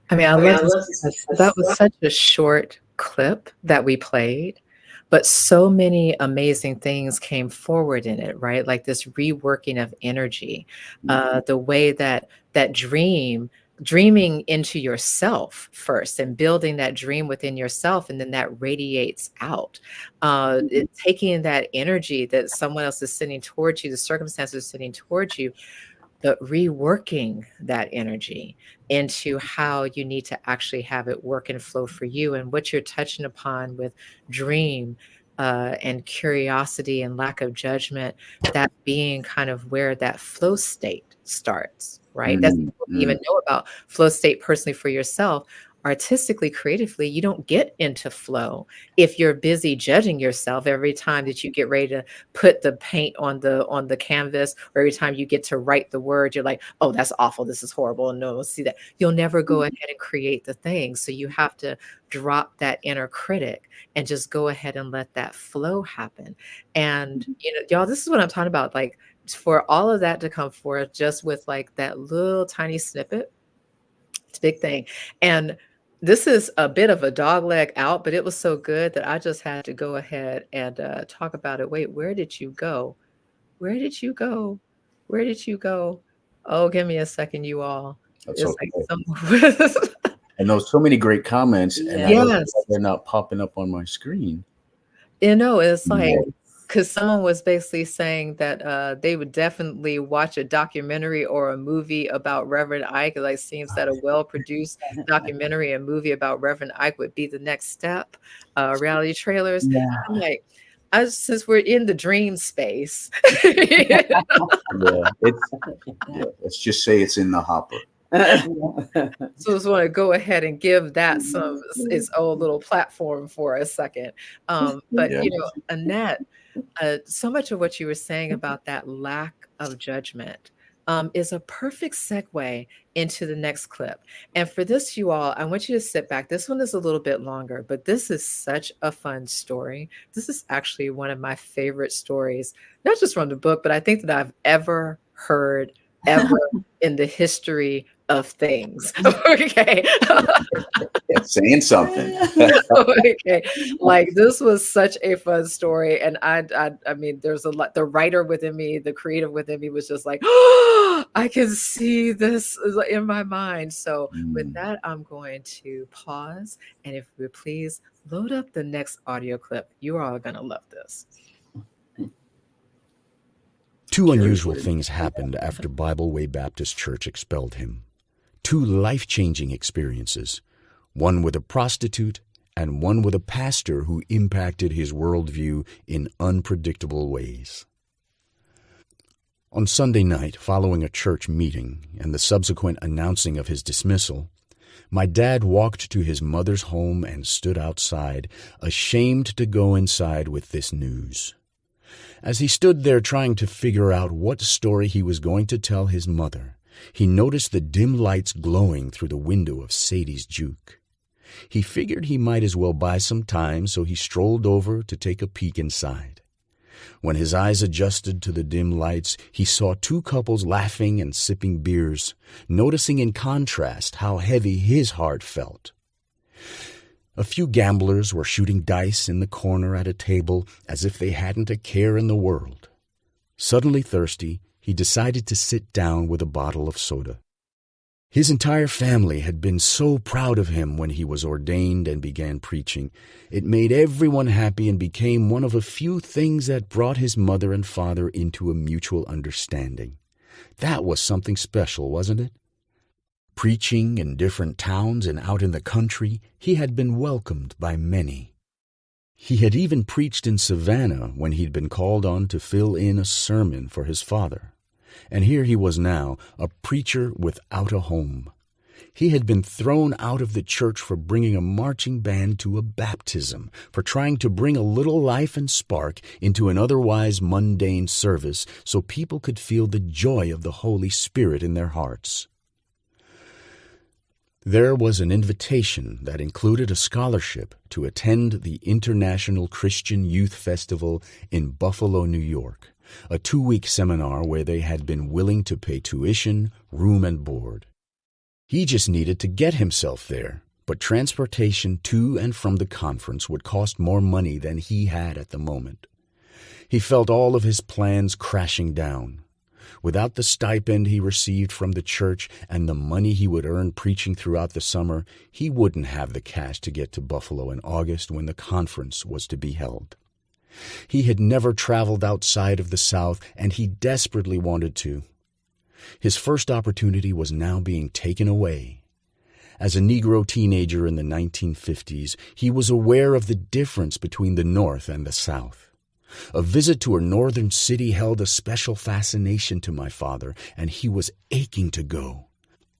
I mean, I love that was such a short clip that we played, but so many amazing things came forward in it, right? Like this reworking of energy, the way that dreaming into yourself first and building that dream within yourself, and then that radiates out. Taking that energy that someone else is sending towards you, the circumstances are sending towards you, but reworking that energy into how you need to actually have it work and flow for you. And what you're touching upon with dream and curiosity and lack of judgment, that being kind of where that flow state starts, right? That's what you even know about flow state personally for yourself. Artistically, creatively, you don't get into flow if you're busy judging yourself every time that you get ready to put the paint on the canvas, or every time you get to write the word, you're like, oh, that's awful, this is horrible, and no one will see that. You'll never go ahead and create the thing. So you have to drop that inner critic and just go ahead and let that flow happen. And y'all, this is what I'm talking about. Like, for all of that to come forth just with like that little tiny snippet, it's a big thing. And this is a bit of a dog leg out, but it was so good that I just had to go ahead and talk about it. Wait, where did you go? Where did you go? Where did you go? Oh, give me a second, you all. That's It's okay. like And those so many great comments, and Yes. they're not popping up on my screen. It's like, Yeah. because someone was basically saying that they would definitely watch a documentary or a movie about Reverend Ike. Like, seems that a well-produced documentary and movie about Reverend Ike would be the next step. Reality trailers. Yeah. I'm like, since we're in the dream space, Let's just say it's in the hopper. so I just want to go ahead and give that its own little platform for a second. But Yeah. Annette, so much of what you were saying about that lack of judgment is a perfect segue into the next clip. And for this, you all, I want you to sit back. This one is a little bit longer, but this is such a fun story. This is actually one of my favorite stories, not just from the book, but I think that I've ever heard ever in the history of things. Okay. Saying something. Okay. Like, this was such a fun story. And I mean, there's a lot, the writer within me, the creative within me was just like, oh, I can see this in my mind. So with that, I'm going to pause. And if we please load up the next audio clip, you are all going to love this. Two unusual things happened after Bible Way Baptist Church expelled him. Two life-changing experiences, one with a prostitute and one with a pastor who impacted his worldview in unpredictable ways. On Sunday night, following a church meeting and the subsequent announcing of his dismissal, my dad walked to his mother's home and stood outside, ashamed to go inside with this news. As he stood there trying to figure out what story he was going to tell his mother, he noticed the dim lights glowing through the window of Sadie's juke. He figured he might as well buy some time, so he strolled over to take a peek inside. When his eyes adjusted to the dim lights, he saw two couples laughing and sipping beers, noticing in contrast how heavy his heart felt. A few gamblers were shooting dice in the corner at a table as if they hadn't a care in the world. Suddenly thirsty, he decided to sit down with a bottle of soda. His entire family had been so proud of him when he was ordained and began preaching. It made everyone happy and became one of a few things that brought his mother and father into a mutual understanding. That was something special, wasn't it? Preaching in different towns and out in the country, he had been welcomed by many. He had even preached in Savannah when he'd been called on to fill in a sermon for his father. And here he was now, a preacher without a home. He had been thrown out of the church for bringing a marching band to a baptism, for trying to bring a little life and spark into an otherwise mundane service so people could feel the joy of the Holy Spirit in their hearts. There was an invitation that included a scholarship to attend the International Christian Youth Festival in Buffalo, New York, a 2-week seminar where they had been willing to pay tuition, room, and board. He just needed to get himself there, but transportation to and from the conference would cost more money than he had at the moment. He felt all of his plans crashing down. Without the stipend he received from the church and the money he would earn preaching throughout the summer, he wouldn't have the cash to get to Buffalo in August when the conference was to be held. He had never traveled outside of the South, and he desperately wanted to. His first opportunity was now being taken away. As a Negro teenager in the 1950s, he was aware of the difference between the North and the South. A visit to a northern city held a special fascination to my father, and he was aching to go.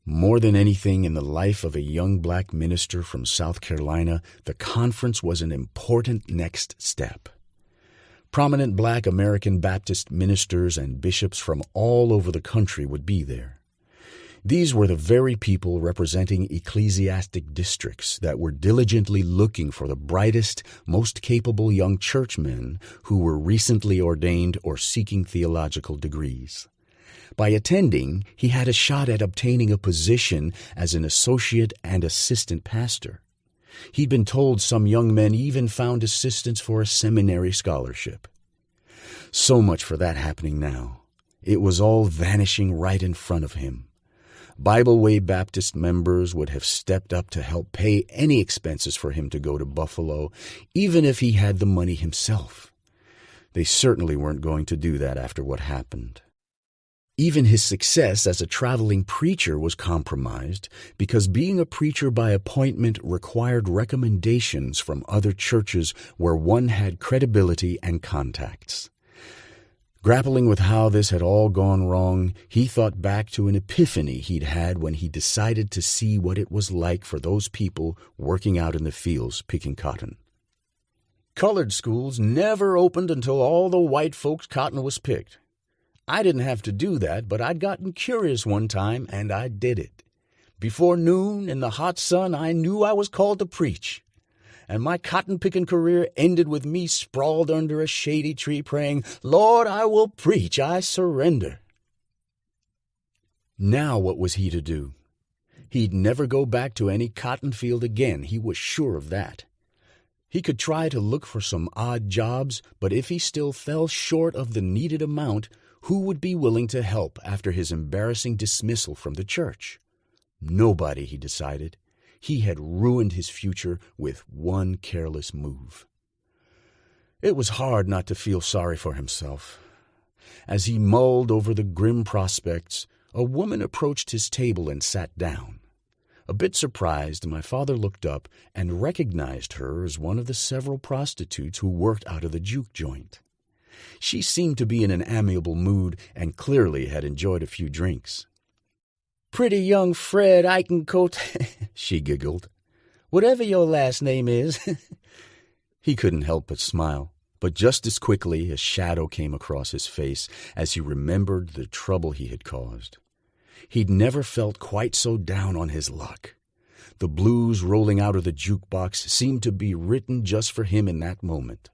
More than anything in the life of a young black minister from South Carolina, the conference was an important next step. Prominent black American Baptist ministers and bishops from all over the country would be there. These were the very people representing ecclesiastic districts that were diligently looking for the brightest, most capable young churchmen who were recently ordained or seeking theological degrees. By attending, he had a shot at obtaining a position as an associate and assistant pastor. He'd been told some young men even found assistance for a seminary scholarship. So much for that happening now. It was all vanishing right in front of him. Bible Way Baptist members would have stepped up to help pay any expenses for him to go to Buffalo, even if he had the money himself. They certainly weren't going to do that after what happened. Even his success as a traveling preacher was compromised because being a preacher by appointment required recommendations from other churches where one had credibility and contacts. Grappling with how this had all gone wrong, he thought back to an epiphany he'd had when he decided to see what it was like for those people working out in the fields picking cotton. Colored schools never opened until all the white folks' cotton was picked. I didn't have to do that, but I'd gotten curious one time, and I did it. Before noon, in the hot sun, I knew I was called to preach. And my cotton-picking career ended with me sprawled under a shady tree praying, "Lord, I will preach, I surrender." Now what was he to do? He'd never go back to any cotton field again, he was sure of that. He could try to look for some odd jobs, but if he still fell short of the needed amount, who would be willing to help after his embarrassing dismissal from the church? Nobody, he decided. He had ruined his future with one careless move. It was hard not to feel sorry for himself. As he mulled over the grim prospects, a woman approached his table and sat down. A bit surprised, my father looked up and recognized her as one of the several prostitutes who worked out of the juke joint. She seemed to be in an amiable mood and clearly had enjoyed a few drinks. "Pretty young Fred Eichencote," she giggled. "Whatever your last name is." He couldn't help but smile, but just as quickly a shadow came across his face as he remembered the trouble he had caused. He'd never felt quite so down on his luck. The blues rolling out of the jukebox seemed to be written just for him in that moment.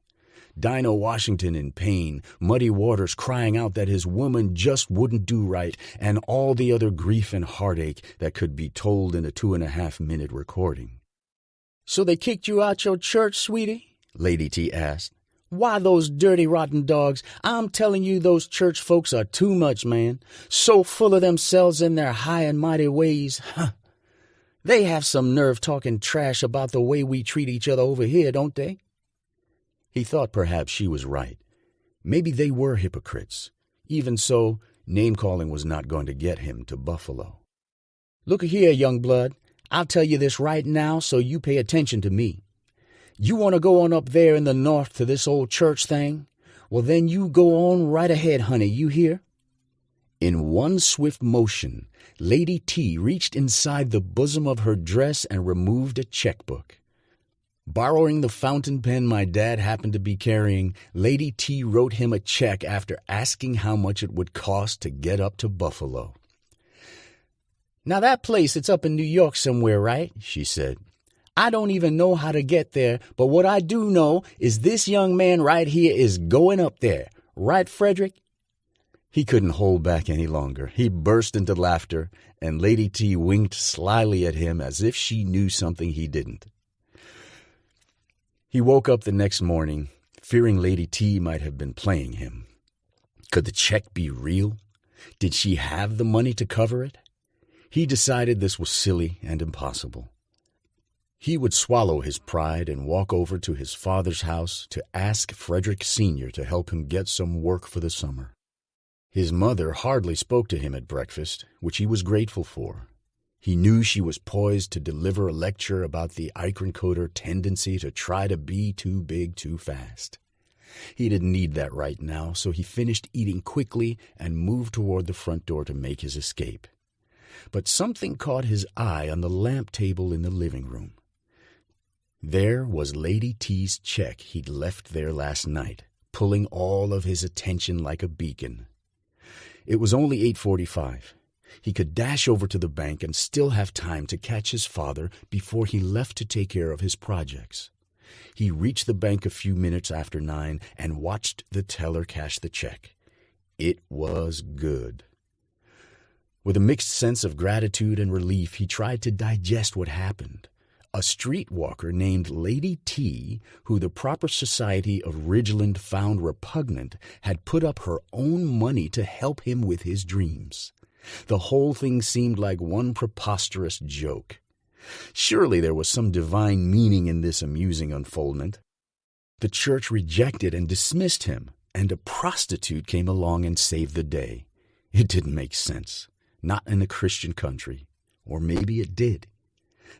Dinah Washington in pain, Muddy Waters crying out that his woman just wouldn't do right, and all the other grief and heartache that could be told in a 2.5-minute recording. So they kicked you out your church, sweetie? Lady T asked. Why, those dirty, rotten dogs. I'm telling you, those church folks are too much, man. So full of themselves and their high and mighty ways. Huh. They have some nerve talking trash about the way we treat each other over here, don't they? He thought perhaps she was right. Maybe they were hypocrites. Even so, name-calling was not going to get him to Buffalo. Look here, young blood. I'll tell you this right now so you pay attention to me. You want to go on up there in the north to this old church thing? Well, then you go on right ahead, honey, you hear? In one swift motion, Lady T reached inside the bosom of her dress and removed a checkbook. Borrowing the fountain pen my dad happened to be carrying, Lady T wrote him a check after asking how much it would cost to get up to Buffalo. Now that place, it's up in New York somewhere, right? She said. I don't even know how to get there, but what I do know is this young man right here is going up there. Right, Frederick? He couldn't hold back any longer. He burst into laughter, and Lady T winked slyly at him as if she knew something he didn't. He woke up the next morning, fearing Lady T might have been playing him. Could the check be real? Did she have the money to cover it? He decided this was silly and impossible. He would swallow his pride and walk over to his father's house to ask Frederick Sr. to help him get some work for the summer. His mother hardly spoke to him at breakfast, which he was grateful for. He knew she was poised to deliver a lecture about the Eichrencoder tendency to try to be too big too fast. He didn't need that right now, so he finished eating quickly and moved toward the front door to make his escape. But something caught his eye on the lamp table in the living room. There was Lady T's check he'd left there last night, pulling all of his attention like a beacon. It was only 8:45. He could dash over to the bank and still have time to catch his father before he left to take care of his projects. He reached the bank a few minutes after 9 and watched the teller cash the check. It was good. With a mixed sense of gratitude and relief, he tried to digest what happened. A streetwalker named Lady T, who the proper society of Ridgeland found repugnant, had put up her own money to help him with his dreams. The whole thing seemed like one preposterous joke. Surely there was some divine meaning in this amusing unfoldment. The church rejected and dismissed him, and a prostitute came along and saved the day. It didn't make sense. Not in a Christian country. Or maybe it did.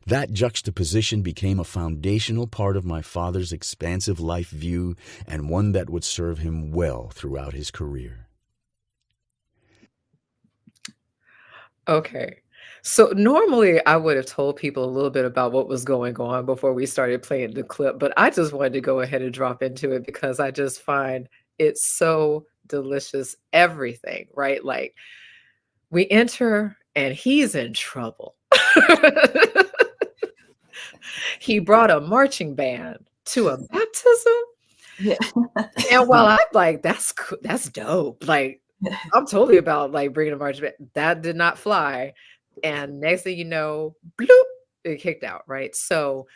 That juxtaposition became a foundational part of my father's expansive life view and one that would serve him well throughout his career. Okay. So normally I would have told people a little bit about what was going on before we started playing the clip, but I just wanted to go ahead and drop into it because I just find it so delicious. Everything, right? Like we enter and he's in trouble. He brought a marching band to a baptism. Yeah. And while I'm like, that's dope. Like, I'm totally about like bringing a marching band. That did not fly. And next thing you know, bloop, it kicked out, right? So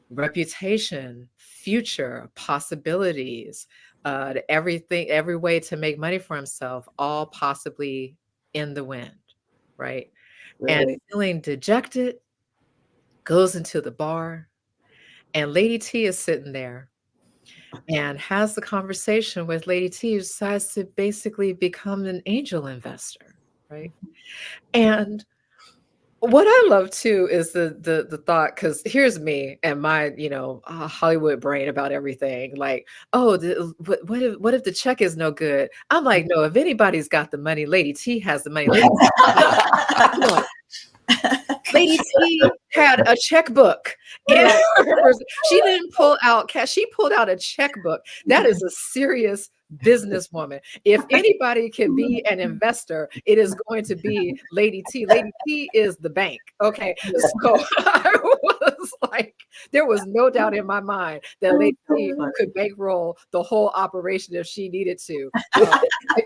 reputation, future, possibilities, everything, every way to make money for himself, all possibly in the wind, right? And feeling dejected, goes into the bar, and Lady T is sitting there and has the conversation with Lady T, who decides to basically become an angel investor, right? And what I love too is the thought, because here's me and my Hollywood brain about everything. Like, oh, what if the check is no good? I'm like, no, if anybody's got the money, Lady T has the money. Come on. Lady T had a checkbook, and she didn't pull out cash. She pulled out a checkbook. That is a serious businesswoman. If anybody can be an investor, it is going to be Lady T. Lady T is the bank. Okay, so I was like, There was no doubt in my mind that Lady T could bankroll the whole operation if she needed to.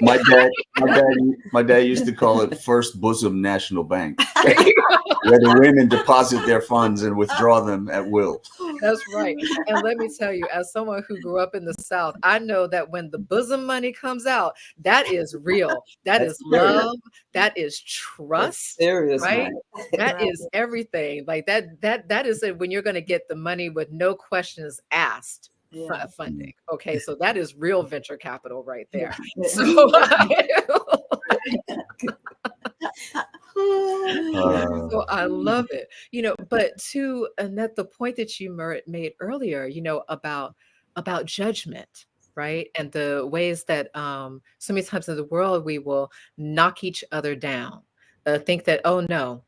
My dad used to call it First Bosom National Bank, where the women deposit their funds and withdraw them at will. That's right. And let me tell you, as someone who grew up in the South, I know that when the bosom money comes out, that is real. That's love. That is trust. Serious, right? man. That is everything. Like that is it when you're going to get the money with no questions asked. Funding. Okay, so that is real venture capital right there. So so I love it, but to Annette, the point that you made earlier, about judgment, right? And the ways that so many times in the world we will knock each other down, think that, oh no,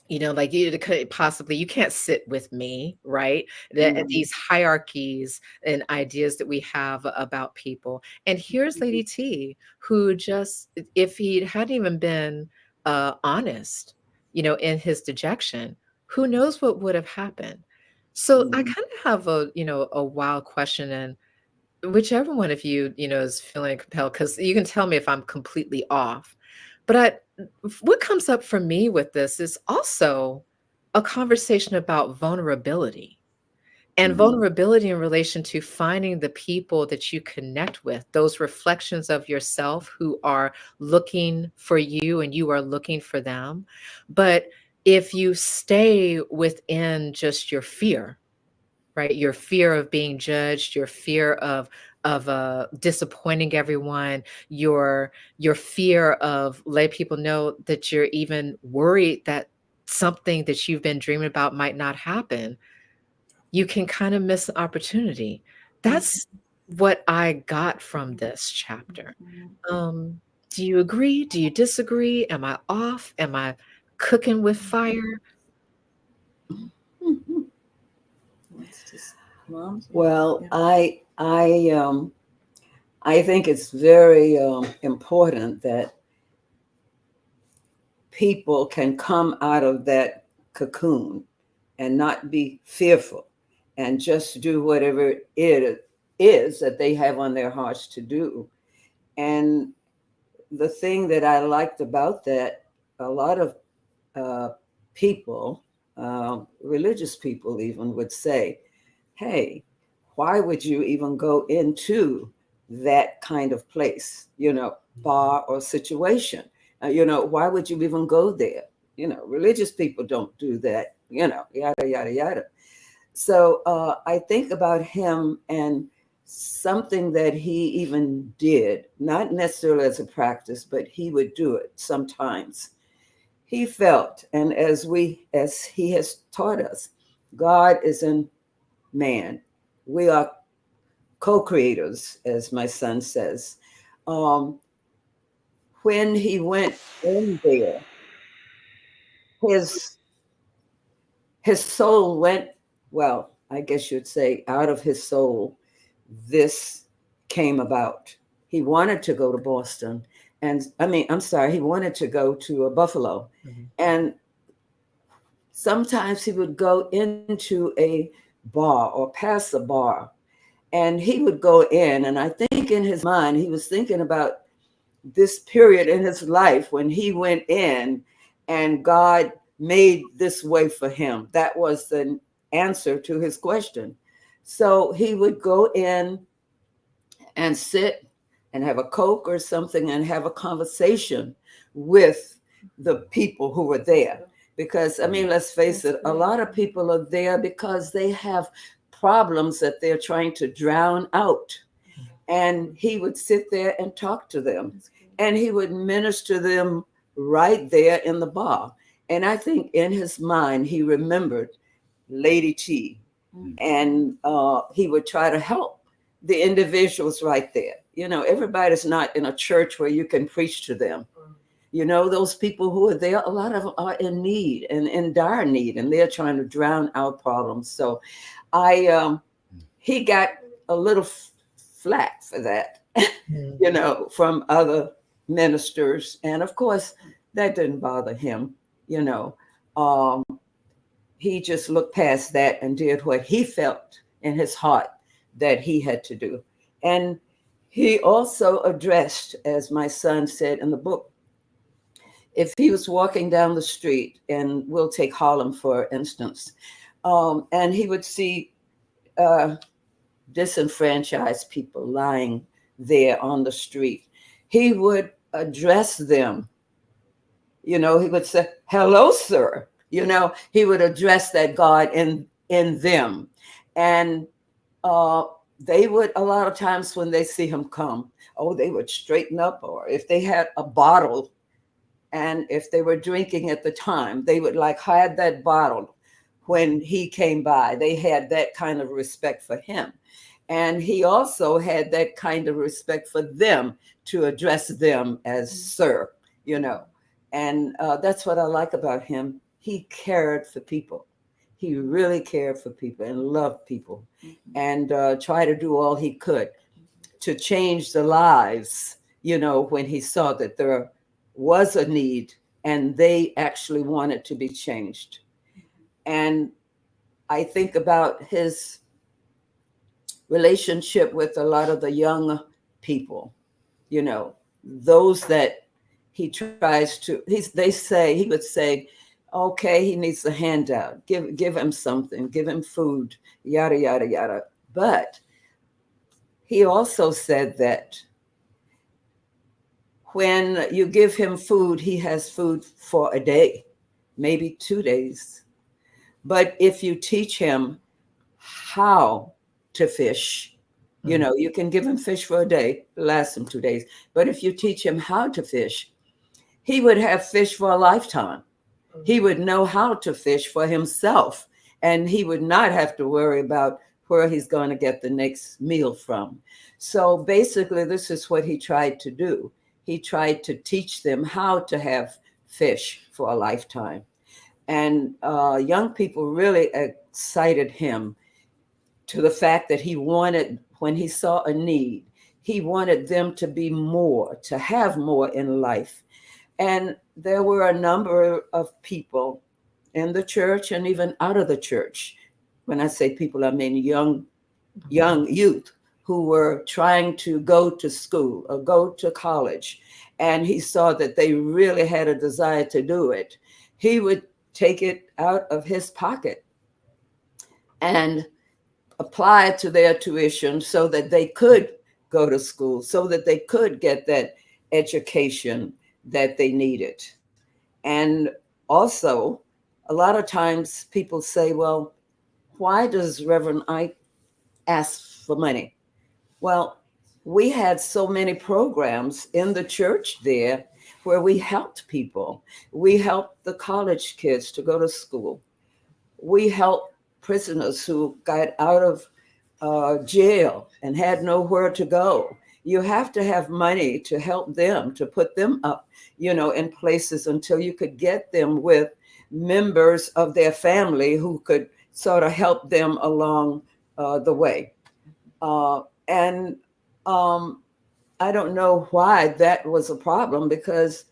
like you could possibly, you can't sit with me, right? These hierarchies and ideas that we have about people. And here's Lady T, who just, if he hadn't even been honest, in his dejection, who knows what would have happened. So I kind of have a wild question, and whichever one of you, is feeling compelled, because you can tell me if I'm completely off. But what comes up for me with this is also a conversation about vulnerability, and vulnerability in relation to finding the people that you connect with, those reflections of yourself who are looking for you and you are looking for them. But if you stay within just your fear, right? Your fear of being judged, your fear of disappointing everyone, your fear of let people know that you're even worried that something that you've been dreaming about might not happen, you can kind of miss an opportunity. That's what I got from this chapter. Do you agree? Do you disagree? Am I off? Am I cooking with fire? Well, I think it's very important that people can come out of that cocoon and not be fearful and just do whatever it is that they have on their hearts to do. And the thing that I liked about that, a lot of people, religious people even, would say, hey, why would you even go into that kind of place, bar or situation? Why would you even go there? Religious people don't do that, yada, yada, yada. So I think about him and something that he even did, not necessarily as a practice, but he would do it sometimes. He felt, and as he has taught us, God is in man. We are co-creators, as my son says. When he went in there, his soul went, well, I guess you'd say out of his soul, this came about. He wanted to go to Boston. And he wanted to go to Buffalo. And sometimes he would go into a bar or pass a bar, and he would go in. And I think in his mind, he was thinking about this period in his life when he went in and God made this way for him. That was the answer to his question. So he would go in and sit and have a Coke or something and have a conversation with the people who were there. Because, let's face it, a lot of people are there because they have problems that they're trying to drown out. And he would sit there and talk to them. And he would minister them right there in the bar. And I think in his mind, he remembered Lady T. And he would try to help the individuals right there. Everybody's not in a church where you can preach to them. Those people who are there, a lot of them are in need and in dire need, and they're trying to drown out problems. So he got a little flack for that, from other ministers. And of course, that didn't bother him. He he just looked past that and did what he felt in his heart that he had to do. And he also addressed, as my son said in the book, if he was walking down the street, and we'll take Harlem for instance, and he would see disenfranchised people lying there on the street, he would address them. He would say, "Hello, sir." He would address that God in them, and they would, a lot of times when they see him come, they would straighten up, or if they had a bottle, and if they were drinking at the time, they would like hide that bottle when he came by. They had that kind of respect for him. And he also had that kind of respect for them, to address them as sir, And that's what I like about him. He cared for people. He really cared for people and loved people, and tried to do all he could to change the lives, when he saw that there was a need and they actually wanted to be changed. And I think about his relationship with a lot of the young people, those that he tries to, he would say, okay, he needs a handout, give him something, give him food, yada, yada, yada. But he also said that when you give him food, he has food for a day, maybe 2 days. But if you teach him how to fish, you can give him fish for a day, last him 2 days. But if you teach him how to fish, he would have fish for a lifetime. He would know how to fish for himself, and he would not have to worry about where he's going to get the next meal from. So basically, this is what he tried to do. He tried to teach them how to have fish for a lifetime. And young people really excited him to the fact that he wanted, when he saw a need, he wanted them to be more, to have more in life. And there were a number of people in the church and even out of the church. When I say people, I mean young youth who were trying to go to school or go to college. And he saw that they really had a desire to do it. He would take it out of his pocket and apply it to their tuition so that they could go to school, so that they could get that education that they needed. And also, a lot of times people say, well, why does Reverend Ike ask for money? Well, we had so many programs in the church there where we helped people. We helped the college kids to go to school. We helped prisoners who got out of jail and had nowhere to go. You have to have money to help them, to put them up, in places until you could get them with members of their family who could sort of help them along the way. And I don't know why that was a problem, because,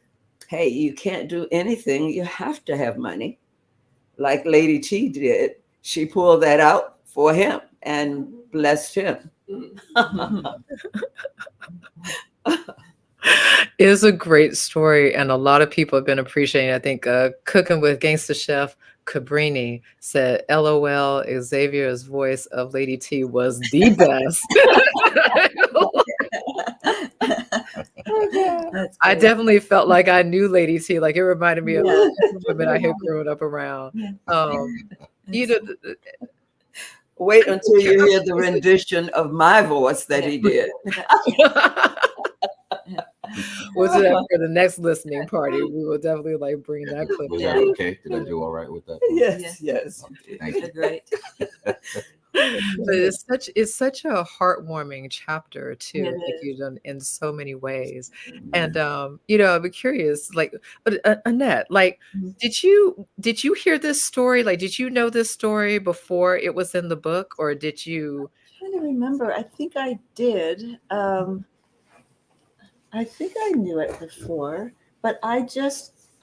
hey, you can't do anything. You have to have money. Like Lady T did. She pulled that out for him and blessed him. It is a great story, and a lot of people have been appreciating it. I think Cooking with Gangsta Chef Cabrini said, LOL, Xavier's voice of Lady T was the best. I definitely felt like I knew Lady T. Like, it reminded me of women I had grown up around. Wait until you hear the rendition of my voice that he did. We'll do that for the next listening party. We will definitely bring that clip. Was that okay? Did I do all right with that? Yes. Okay, thank you. Great. But it's such a heartwarming chapter too. Like, you've done in so many ways. And I'd be curious, but Annette, did you hear this story? Like, did you know this story before it was in the book, or did you? I'm trying to remember. I think I did. I think I knew it before, but I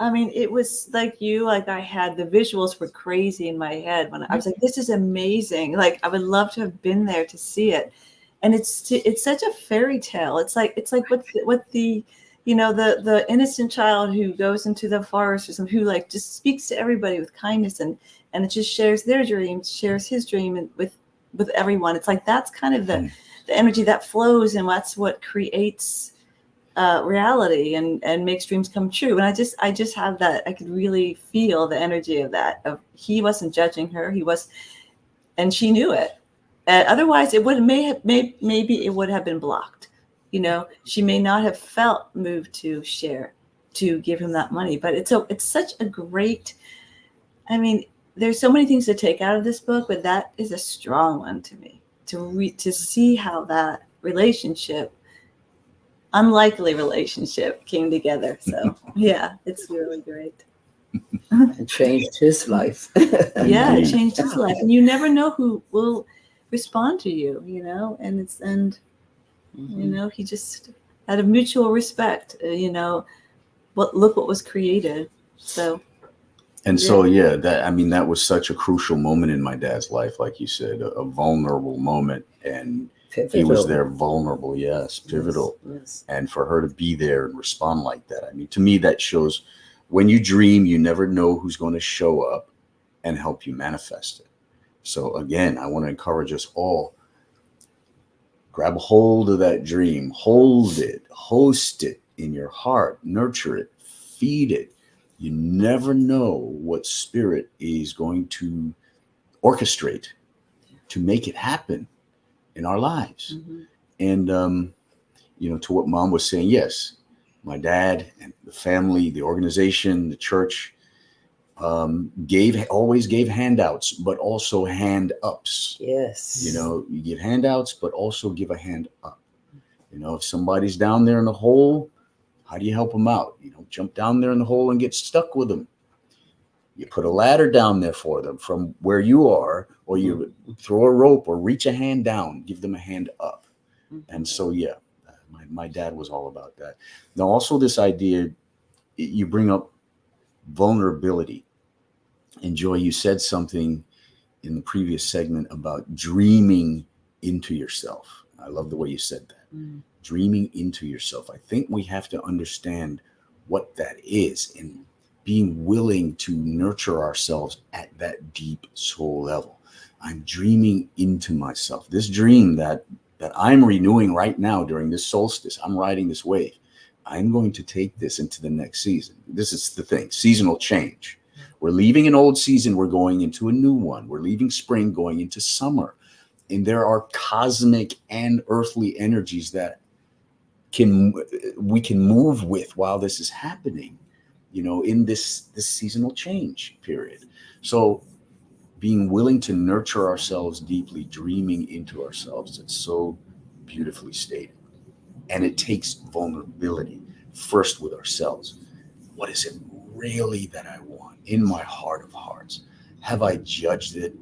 I mean, it was like you, like I had the visuals were crazy in my head when I was like, this is amazing. Like I would love to have been there to see it. And it's such a fairy tale. It's like what the the innocent child who goes into the forest or something, who like just speaks to everybody with kindness and it just shares their dreams, shares his dream and with everyone. It's like that's kind of the energy that flows, and that's what creates reality and makes dreams come true. And I just have that. I could really feel the energy of that. Of he wasn't judging her. He was, and she knew it. Otherwise, it would maybe it would have been blocked. She may not have felt moved to share, to give him that money. But it's such a great. I mean, there's so many things to take out of this book, but that is a strong one to me. To see how that relationship, unlikely relationship, came together. So yeah, it's really great. It changed his life. Yeah, it changed his life, and you never know who will respond to you. He just out of mutual respect. Look what was created. So. So that was such a crucial moment in my dad's life, like you said, a vulnerable moment, and pivotal. He was there vulnerable, yes, pivotal. Yes. And for her to be there and respond like that, I mean, to me, that shows when you dream, you never know who's going to show up and help you manifest it. So again, I want to encourage us all, grab a hold of that dream, hold it, host it in your heart, nurture it, feed it. You never know what spirit is going to orchestrate to make it happen in our lives. Mm-hmm. And, to what Mom was saying, yes, my dad and the family, the organization, the church always gave handouts, but also hand ups. Yes. You give handouts, but also give a hand up. If somebody's down there in the hole, how do you help them out? You don't jump down there in the hole and get stuck with them. You put a ladder down there for them from where you are, or you throw a rope or reach a hand down, give them a hand up. Mm-hmm. And so, yeah, my dad was all about that. Now, also this idea, you bring up vulnerability. And Joy, you said something in the previous segment about dreaming into yourself. I love the way you said that. Mm-hmm. Dreaming into yourself. I think we have to understand what that is and being willing to nurture ourselves at that deep soul level. I'm dreaming into myself. This dream that I'm renewing right now during this solstice, I'm riding this wave. I'm going to take this into the next season. This is the thing, seasonal change. We're leaving an old season, we're going into a new one. We're leaving spring, going into summer. And there are cosmic and earthly energies that we can move with while this is happening, in this seasonal change period. So being willing to nurture ourselves deeply, dreaming into ourselves, it's so beautifully stated. And it takes vulnerability first with ourselves. What is it really that I want in my heart of hearts? Have I judged it,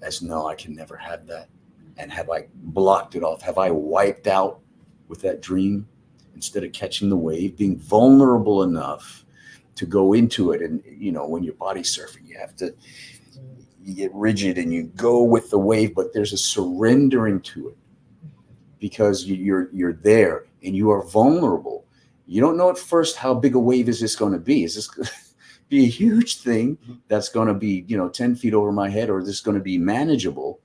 as no, I can never have that? And have I blocked it off? Have I wiped out with that dream instead of catching the wave, being vulnerable enough to go into it? And, when you're body surfing, you get rigid and you go with the wave, but there's a surrendering to it because you're there and you are vulnerable. You don't know at first how big a wave is this going to be. Is this going to be a huge thing that's going to be, 10 feet over my head, or is this going to be manageable?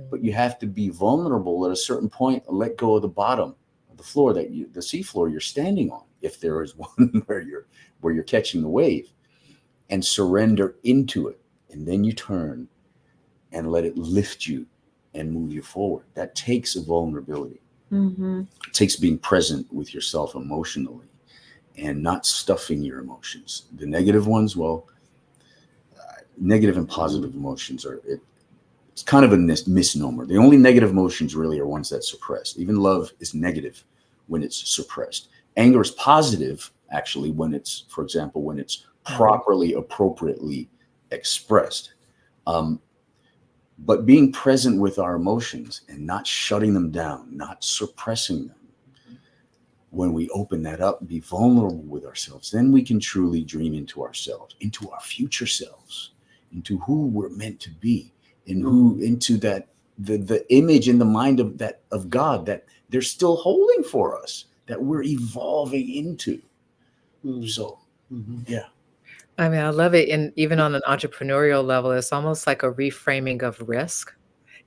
But you have to be vulnerable at a certain point and let go of the bottom of the floor, the sea floor you're standing on, if there is one where you're catching the wave, and surrender into it. And then you turn and let it lift you and move you forward. That takes a vulnerability. Mm-hmm. It takes being present with yourself emotionally and not stuffing your emotions. The negative ones, negative and positive emotions it's kind of a misnomer. The only negative emotions really are ones that suppress. Even love is negative when it's suppressed. Anger is positive, actually, when it's, for example, when it's properly, appropriately expressed. But being present with our emotions and not shutting them down, not suppressing them, when we open that up and be vulnerable with ourselves, then we can truly dream into ourselves, into our future selves, into who we're meant to be, and who into that the image in the mind of God that they're still holding for us, that we're evolving into. So yeah. I mean, I love it. And even on an entrepreneurial level, it's almost like a reframing of risk,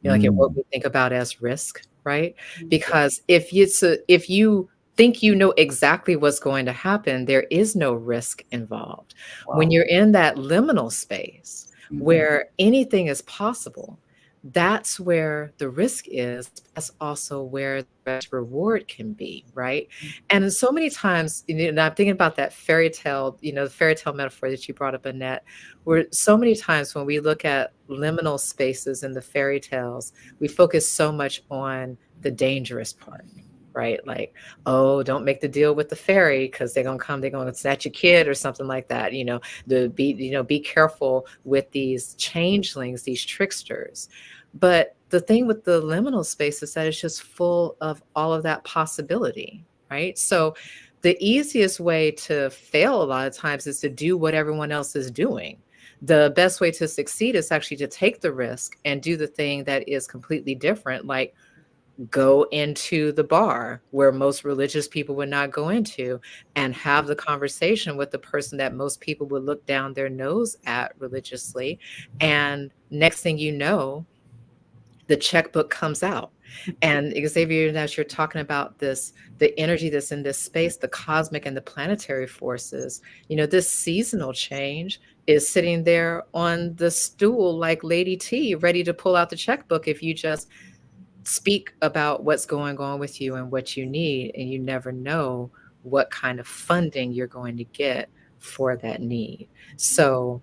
like in what we think about as risk, right? Because if you think you know exactly what's going to happen, there is no risk involved. Wow. When you're in that liminal space where anything is possible, that's where the risk is. That's also where the best reward can be, right? And so many times, and I'm thinking about that fairy tale, the fairy tale metaphor that you brought up, Annette, where so many times when we look at liminal spaces in the fairy tales, we focus so much on the dangerous part, right? Like, oh, don't make the deal with the fairy because they're gonna snatch your kid or something like that. Be careful with these changelings, these tricksters. But the thing with the liminal space is that it's just full of all of that possibility, right? So the easiest way to fail a lot of times is to do what everyone else is doing. The best way to succeed is actually to take the risk and do the thing that is completely different, like go into the bar where most religious people would not go into and have the conversation with the person that most people would look down their nose at religiously. And next thing you know, the checkbook comes out. And Xavier, as you're talking about this, the energy that's in this space, the cosmic and the planetary forces, this seasonal change is sitting there on the stool like Lady T, ready to pull out the checkbook if you just speak about what's going on with you and what you need. And you never know what kind of funding you're going to get for that need. So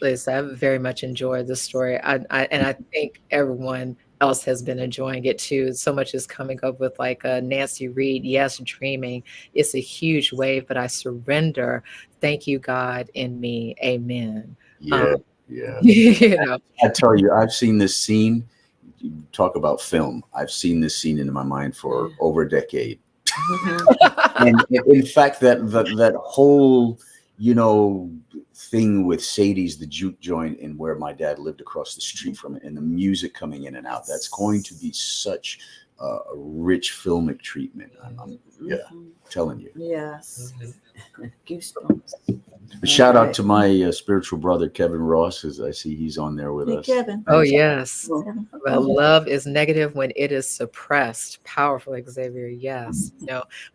Liz, I very much enjoyed the story. And I think everyone else has been enjoying it too. So much is coming up with like Nancy Reed. Yes, dreaming is a huge wave, but I surrender. Thank you, God, in me. Amen. Yeah. I tell you, I've seen this scene. You talk about film. I've seen this scene in my mind for over a decade. And in fact, that whole, thing with Sadie's, the juke joint, and where my dad lived across the street from it, and the music coming in and out, that's going to be such a rich filmic treatment. I'm telling you. Yes. Goosebumps. Shout out to my spiritual brother, Kevin Ross, as I see he's on there with us. Kevin. Oh, yes. Well, love is negative when it is suppressed. Powerful, Xavier. Yes.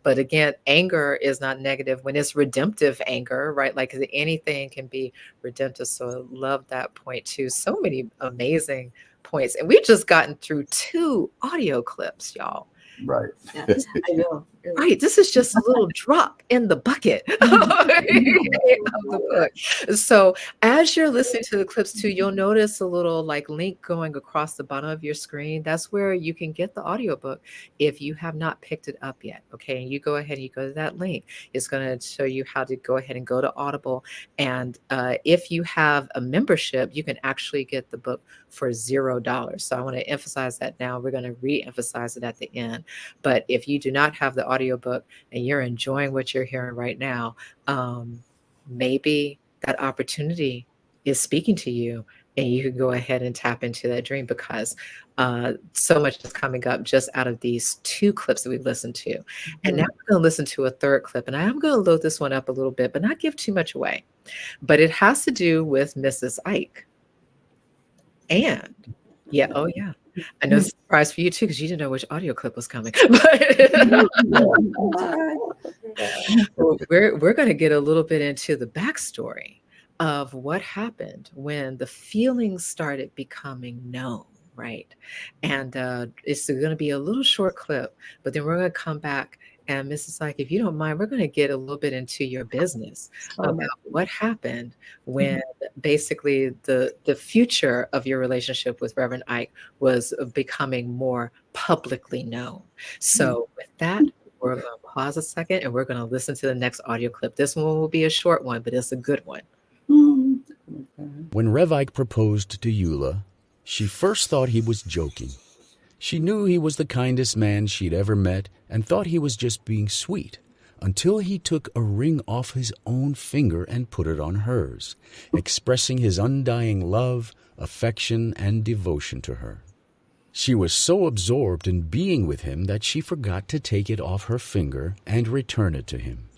But again, anger is not negative when it's redemptive anger, right? Like anything can be redemptive. So I love that point too. So many amazing points. And we've just gotten through 2 audio clips, y'all. Right. Yes, I know. Right. This is just a little drop in the bucket of the book. So as you're listening to the clips too, you'll notice a little like link going across the bottom of your screen. That's where you can get the audiobook if you have not picked it up yet. Okay. And you go ahead and you go to that link. It's going to show you how to go ahead and go to Audible. And if you have a membership, you can actually get the book for $0. So I want to emphasize that now. We're going to re-emphasize it at the end. But if you do not have the audiobook and you're enjoying what you're hearing right now, maybe that opportunity is speaking to you and you can go ahead and tap into that dream, because so much is coming up just out of these 2 clips that we've listened to. And now we're going to listen to a 3rd clip, and I am going to load this one up a little bit, but not give too much away. But it has to do with Mrs. Ike. And I know it's a surprise for you too, because you didn't know which audio clip was coming. But we're going to get a little bit into the backstory of what happened when the feelings started becoming known, right? And it's going to be a little short clip, but then we're going to come back. And Mrs. Ike, if you don't mind, we're going to get a little bit into your business about what happened when basically the future of your relationship with Reverend Ike was becoming more publicly known. So with that, we're going to pause a second and we're going to listen to the next audio clip. This one will be a short one, but it's a good one. When Rev Ike proposed to Eula, she first thought he was joking. She knew he was the kindest man she'd ever met and thought he was just being sweet, until he took a ring off his own finger and put it on hers, expressing his undying love, affection, and devotion to her. She was so absorbed in being with him that she forgot to take it off her finger and return it to him.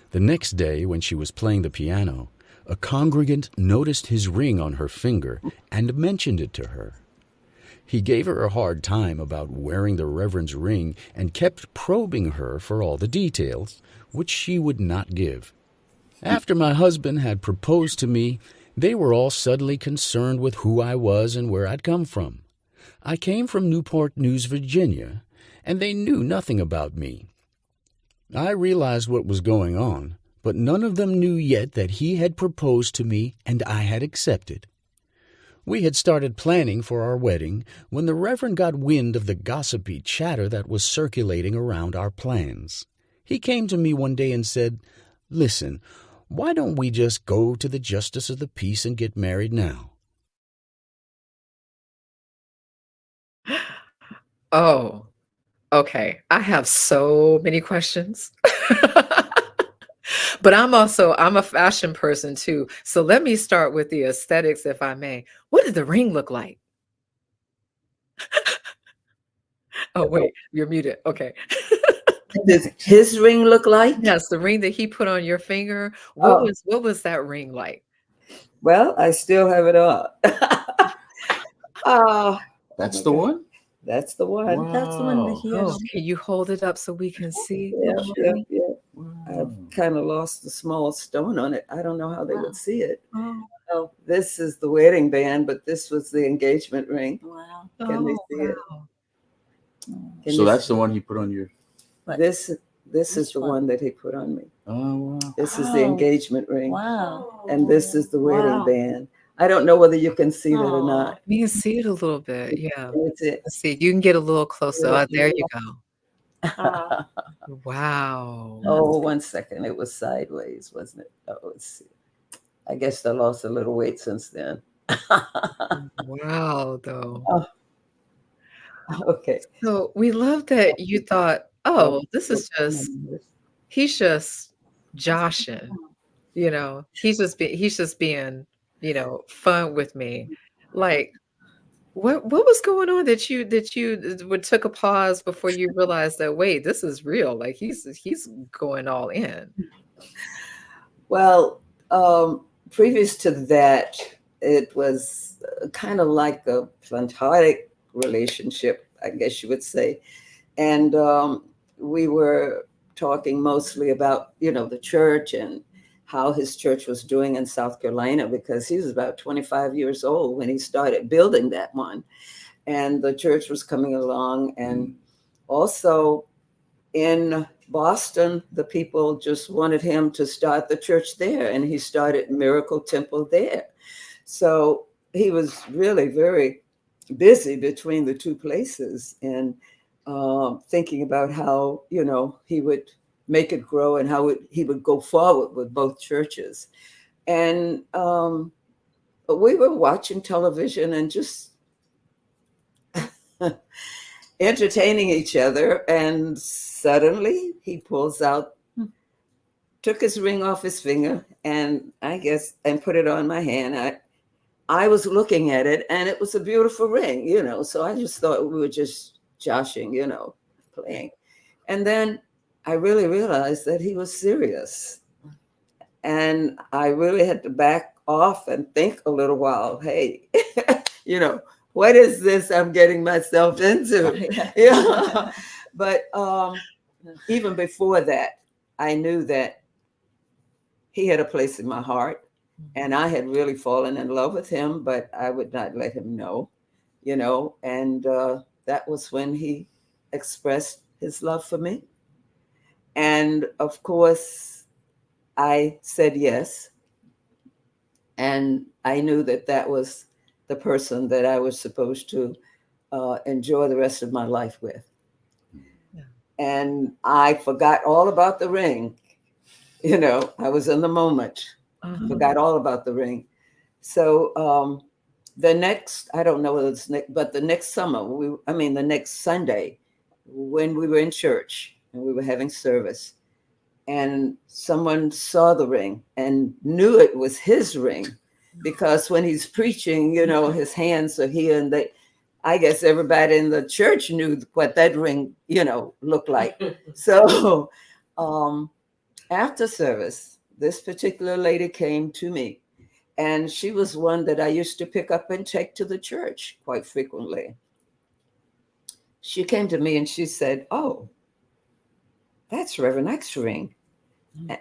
The next day, when she was playing the piano, a congregant noticed his ring on her finger and mentioned it to her. He gave her a hard time about wearing the Reverend's ring and kept probing her for all the details, which she would not give. After my husband had proposed to me, they were all suddenly concerned with who I was and where I'd come from. I came from Newport News, Virginia, and they knew nothing about me. I realized what was going on, but none of them knew yet that he had proposed to me and I had accepted. We had started planning for our wedding when the Reverend got wind of the gossipy chatter that was circulating around our plans. He came to me one day and said, "Listen, why don't we just go to the Justice of the Peace and get married now?" Oh, okay. I have so many questions. But I'm a fashion person too. So let me start with the aesthetics, if I may. What did the ring look like? Oh, wait, you're muted. Okay. Does his ring look like? Yes, the ring that he put on your finger. Oh. What was that ring like? Well, I still have it on. That's the one? That's the one. Wow. That's the one that he Oh, has. can you hold it up so we can see? Yeah. Wow. I've kind of lost a small stone on it. I don't know how they would see it. Oh, Oh, this is the wedding band, but this was the engagement ring. wow. Can they Oh, see it? wow. Can So you that's see- the one he put on your. This is Which the one? one that he put on me. Oh, wow. This is the Oh. engagement ring, Wow. and this is the wedding Wow. band. I don't know whether you can see that or Aw. not. You can see it a little bit. Yeah. That's it. Let's see. You can get a little closer. Yeah. Oh, there you go. Ah. Wow. Oh, 1 second. It was sideways, wasn't it? Oh, let's see. I guess I lost a little weight since then. Wow, though. Okay. So we love that you thought, oh, this is he's just joshing, he's just being, fun with me. Like, what was going on that you would took a pause before you realized that, wait, this is real. Like he's going all in. Well, previous to that, it was kind of like a platonic relationship, I guess you would say. And we were talking mostly about, the church and how his church was doing in South Carolina, because he was about 25 years old when he started building that one. And the church was coming along. And also in Boston, the people just wanted him to start the church there. And he started Miracle Temple there. So he was really very busy between the two places, and thinking about how, he would make it grow and how he would go forward with both churches. And we were watching television and just entertaining each other. And suddenly he pulls out, took his ring off his finger, and put it on my hand. I was looking at it, and it was a beautiful ring, so I just thought we were just joshing, playing. And then I really realized that he was serious. And I really had to back off and think a little while, hey, what is this I'm getting myself into? Yeah. But even before that, I knew that he had a place in my heart. And I had really fallen in love with him, but I would not let him know, and that was when he expressed his love for me. And of course, I said yes. And I knew that that was the person that I was supposed to enjoy the rest of my life with. Yeah. And I forgot all about the ring. I was in the moment. Forgot all about the ring. So the next, I don't know whether it's next, but the next summer, the next Sunday, when we were in church and we were having service, and someone saw the ring and knew it was his ring, because when he's preaching, his hands are here, and I guess everybody in the church knew what that ring, looked like. So after service, this particular lady came to me, and she was one that I used to pick up and take to the church quite frequently. She came to me and she said, "Oh, that's Reverend X's ring."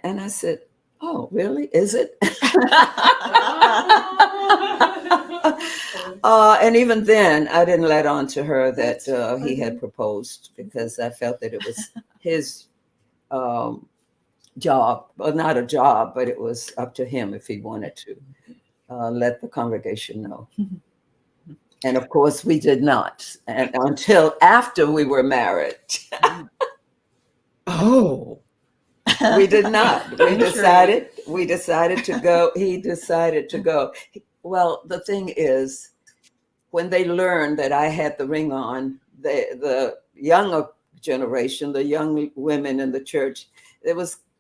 And I said, "Oh, really? Is it?" And even then, I didn't let on to her that he had proposed, because I felt that it was his job, well, not a job, but it was up to him if he wanted to let the congregation know. And of course, we did not, and until after we were married. Oh. We did not. We decided to go. He decided to go. Well, the thing is, when they learned that I had the ring on, the younger generation, the young women in the church, it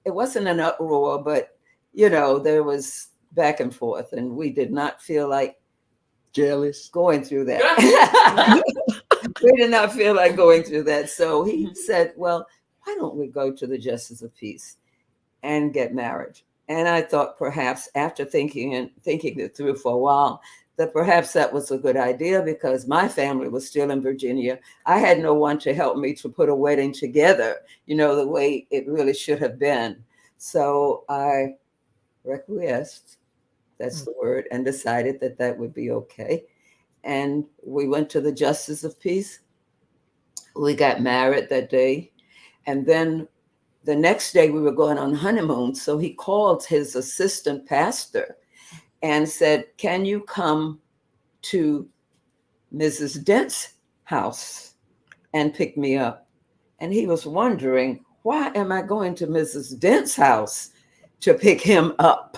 wasn't an uproar, but there was back and forth, and we did not feel like Jealous. going through that. We did not feel like going through that. So he said, "Well, why don't we go to the Justice of Peace and get married?" And I thought, perhaps, after thinking it through for a while, that perhaps that was a good idea, because my family was still in Virginia. I had no one to help me to put a wedding together, the way it really should have been. So I requiesced, that's the word, and decided that that would be okay. And we went to the Justice of Peace. We got married that day. And then the next day we were going on honeymoon. So he called his assistant pastor and said, "Can you come to Mrs. Dent's house and pick me up?" And he was wondering, why am I going to Mrs. Dent's house to pick him up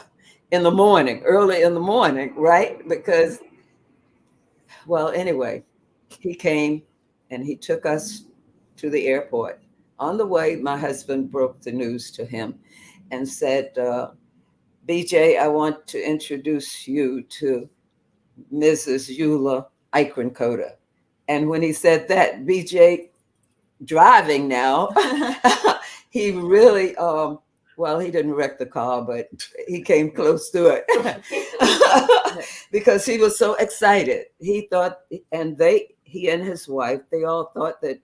in the morning, early in the morning, right? Because, well, anyway, he came and he took us to the airport. On the way, my husband broke the news to him and said, "BJ, I want to introduce you to Mrs. Eula Eichencoder." And when he said that, BJ, driving now, he really, he didn't wreck the car, but he came close to it because he was so excited. He thought, and he and his wife, they all thought that,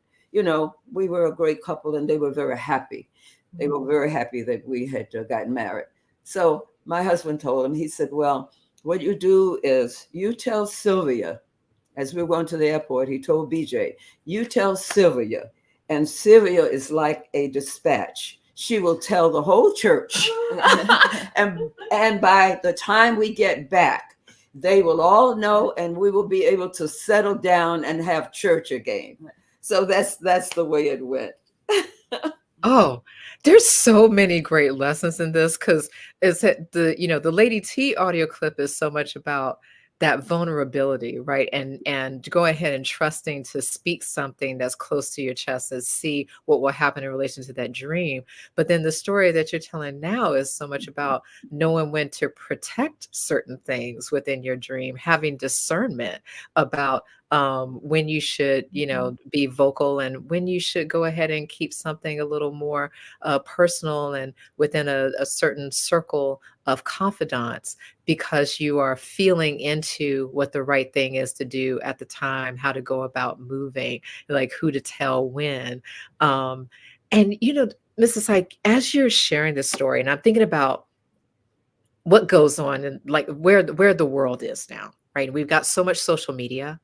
we were a great couple, and they were very happy. They were very happy that we had gotten married. So my husband told him, he said, "Well, what you do is you tell Sylvia," as we were going to the airport, he told BJ, "You tell Sylvia, and Sylvia is like a dispatch. She will tell the whole church. and by the time we get back, they will all know, and we will be able to settle down and have church again." So that's the way it went. Oh, there's so many great lessons in this, because it's the Lady T audio clip is so much about that vulnerability, right? And go ahead and trusting to speak something that's close to your chest and see what will happen in relation to that dream. But then the story that you're telling now is so much about knowing when to protect certain things within your dream, having discernment about when you should, be vocal, and when you should go ahead and keep something a little more personal and within a certain circle of confidants, because you are feeling into what the right thing is to do at the time, how to go about moving, like who to tell when. And, Mrs. Ike, as you're sharing this story, and I'm thinking about what goes on and like where the world is now, right? We've got so much social media,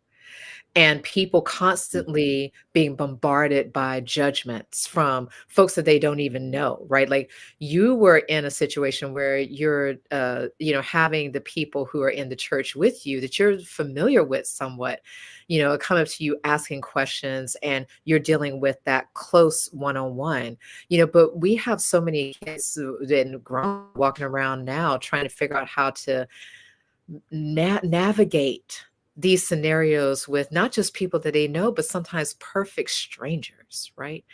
and people constantly being bombarded by judgments from folks that they don't even know, right? Like you were in a situation where you're, having the people who are in the church with you that you're familiar with somewhat, come up to you asking questions, and you're dealing with that close one-on-one, but we have so many kids and grown walking around now trying to figure out how to navigate these scenarios with not just people that they know, but sometimes perfect strangers, right?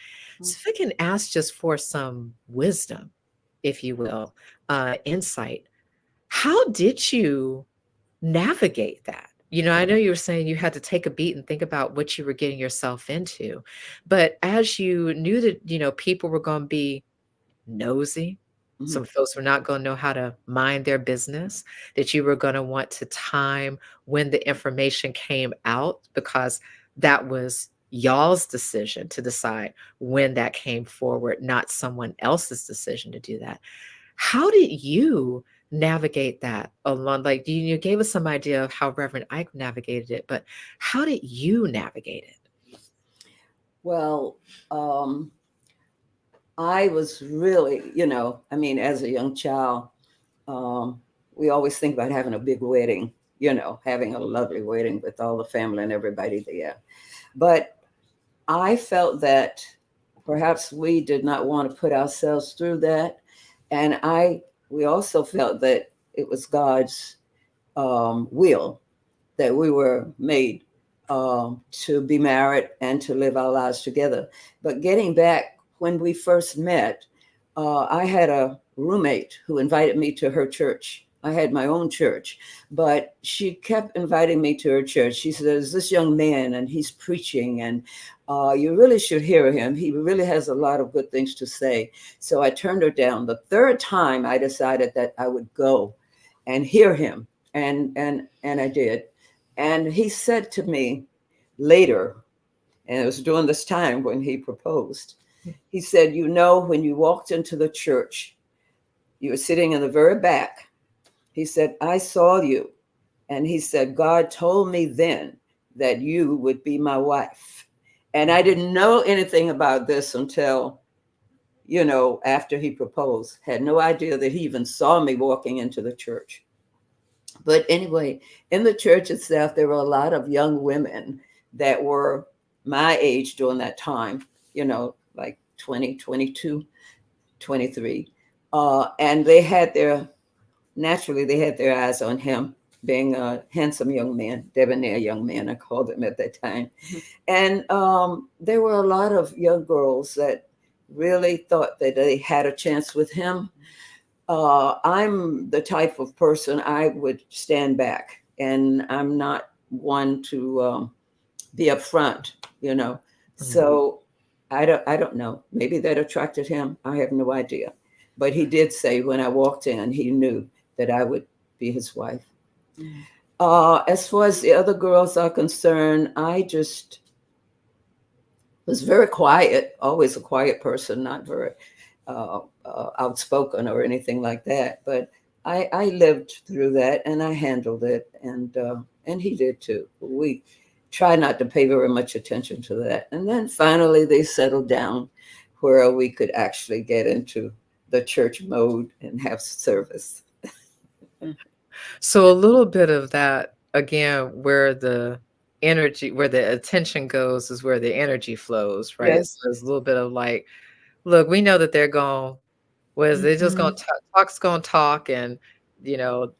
So if I can ask just for some wisdom, if you will, insight, how did you navigate that? You know, I know you were saying you had to take a beat and think about what you were getting yourself into, but as you knew that, you know, people were going to be nosy, Mhm. some folks were not going to know how to mind their business, that you were going to want to time when the information came out because that was y'all's decision to decide when that came forward, not someone else's decision to do that. How did you navigate that along? Like you gave us some idea of how Reverend Ike navigated it, but how did you navigate it? Well, I was really, I mean, as a young child, we always think about having a big wedding, having a lovely wedding with all the family and everybody there. But I felt that perhaps we did not want to put ourselves through that. And we also felt that it was God's will that we were made to be married and to live our lives together. But getting back, when we first met, I had a roommate who invited me to her church. I had my own church, but she kept inviting me to her church. She said, "There's this young man and he's preaching, and you really should hear him. He really has a lot of good things to say." So I turned her down. The third time I decided that I would go and hear him. And I did. And he said to me later, and it was during this time when he proposed, he said, when you walked into the church, you were sitting in the very back. He said, "I saw you." And he said, "God told me then that you would be my wife." And I didn't know anything about this until, after he proposed. Had no idea that he even saw me walking into the church. But anyway, in the church itself, there were a lot of young women that were my age during that time, like 20, 22, 23. And naturally, they had their eyes on him, being a handsome young man, debonair young man, I called him at that time. And there were a lot of young girls that really thought that they had a chance with him. I'm the type of person I would stand back, and I'm not one to be upfront, So I don't know. Maybe that attracted him. I have no idea. But he did say when I walked in, he knew that I would be his wife. As far as the other girls are concerned, I just was very quiet, always a quiet person, not very outspoken or anything like that. But I lived through that and I handled it, and he did too. We try not to pay very much attention to that. And then finally they settled down where we could actually get into the church mode and have service. So a little bit of that again, where the energy, where the attention goes is where the energy flows, right? Yes. So there's a little bit of like, look, we know that they're going, was they're just going to talk's going to talk, and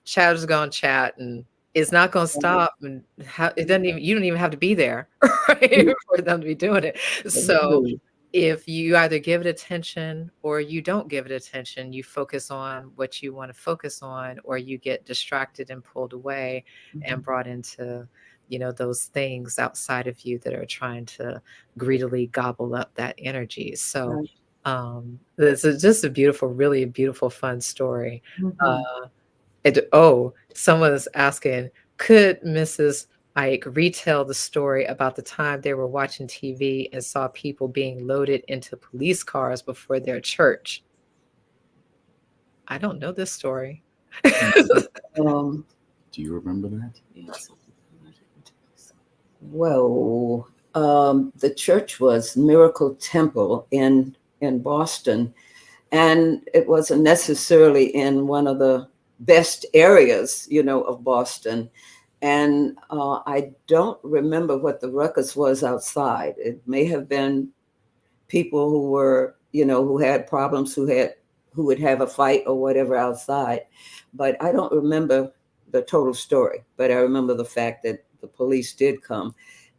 chatter's going to chat, and it's not going to stop, and it doesn't even, you don't even have to be there, right, for them to be doing it. So if you either give it attention or you don't give it attention, you focus on what you want to focus on, or you get distracted and pulled away and brought into, those things outside of you that are trying to greedily gobble up that energy. So it's just a beautiful, really a beautiful, fun story. Someone's asking, could Mrs. Ike retell the story about the time they were watching TV and saw people being loaded into police cars before their church? I don't know this story. Do you remember that? Well, the church was Miracle Temple in Boston, and it wasn't necessarily in one of the best areas, of Boston. And I don't remember what the ruckus was outside. It may have been people who were, who had problems, who would have a fight or whatever outside. But I don't remember the total story. But I remember the fact that the police did come,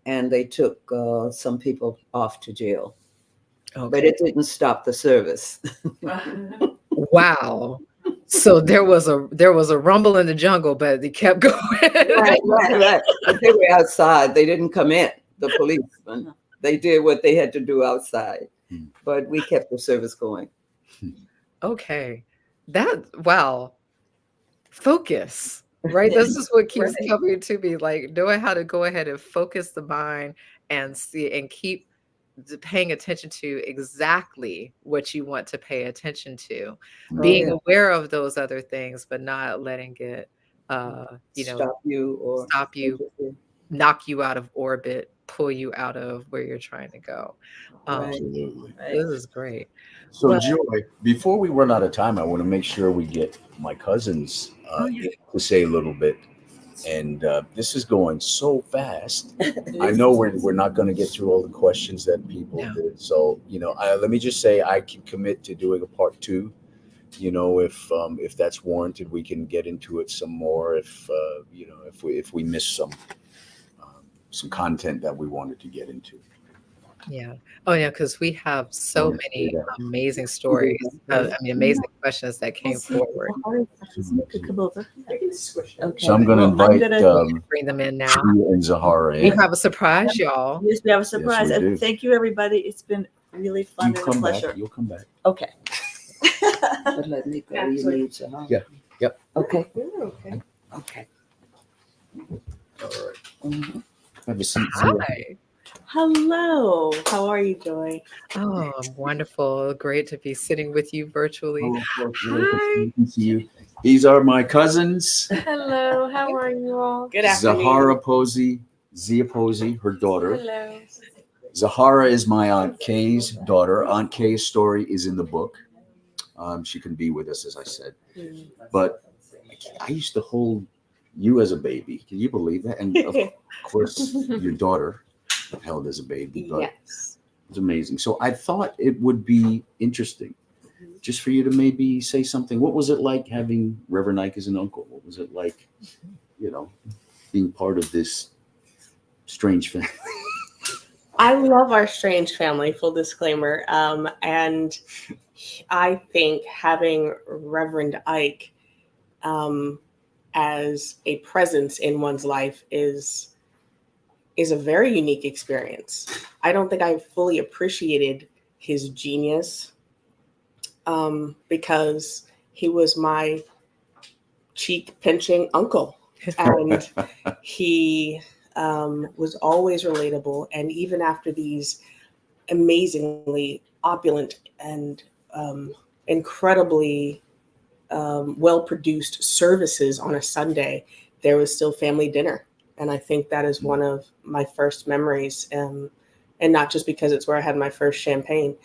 and they took some people off to jail. But Okay. it didn't stop the service. Wow. So there was a rumble in the jungle, but they kept going. Right. But they were outside. They didn't come in, the policemen. They did what they had to do outside. But we kept the service going. Okay. Wow. Focus, right? This is what keeps Right. coming to me, like knowing how to go ahead and focus the mind and see and keep paying attention to exactly what you want to pay attention to, being Yeah. aware of those other things, but not letting it, Stop you or stop you, knock you out of orbit, pull you out of where you're trying to go. Absolutely. This is great. So, Well, Joy, before we run out of time, I want to make sure we get my cousins to say a little bit. And this is going so fast. I know we're not going to get through all the questions that people did. So, let me just say I can commit to doing a part 2. If that's warranted, we can get into it some more. If we miss some content that we wanted to get into. yeah. Oh, yeah, because we have so many amazing stories. Amazing questions that came forward. Come over. Okay. So I'm going to Well, I'm invite gonna- Bring them in now. Tia and Zahara We in. have a surprise, y'all. Yes, we have a surprise. we do. And thank you, everybody. It's been really fun You and a come back. pleasure. You'll come back. Okay. But let me go. You need to, huh? Yeah. Yep. Okay. Okay. Okay. All right. Mhm. Have a seat, Zia. Hi. Hello. How are you, Joy? Oh, wonderful. Great to be sitting with you virtually. Oh, of course. Hi. We can see you. These are my cousins, Hello, how are you all? Good afternoon. Zahara Posey, Zia Posey, her daughter. Hello. Zahara is my Aunt Kay's daughter. Aunt Kay's story is in the book. She can be with us, as I said. But I used to hold you as a baby. Can you believe that? And of course, your daughter held as a baby. But Yes. it's amazing. So I thought it would be interesting just for you to maybe say something. What was it like having Reverend Ike as an uncle? What was it like, being part of this strange family? I love our strange family, full disclaimer. And I think having Reverend Ike as a presence in one's life is a very unique experience. I don't think I fully appreciated his genius because he was my cheek pinching uncle. And he was always relatable. And even after these amazingly opulent and incredibly well-produced services on a Sunday, there was still family dinner. And I think that is one of my first memories. And not just because it's where I had my first champagne.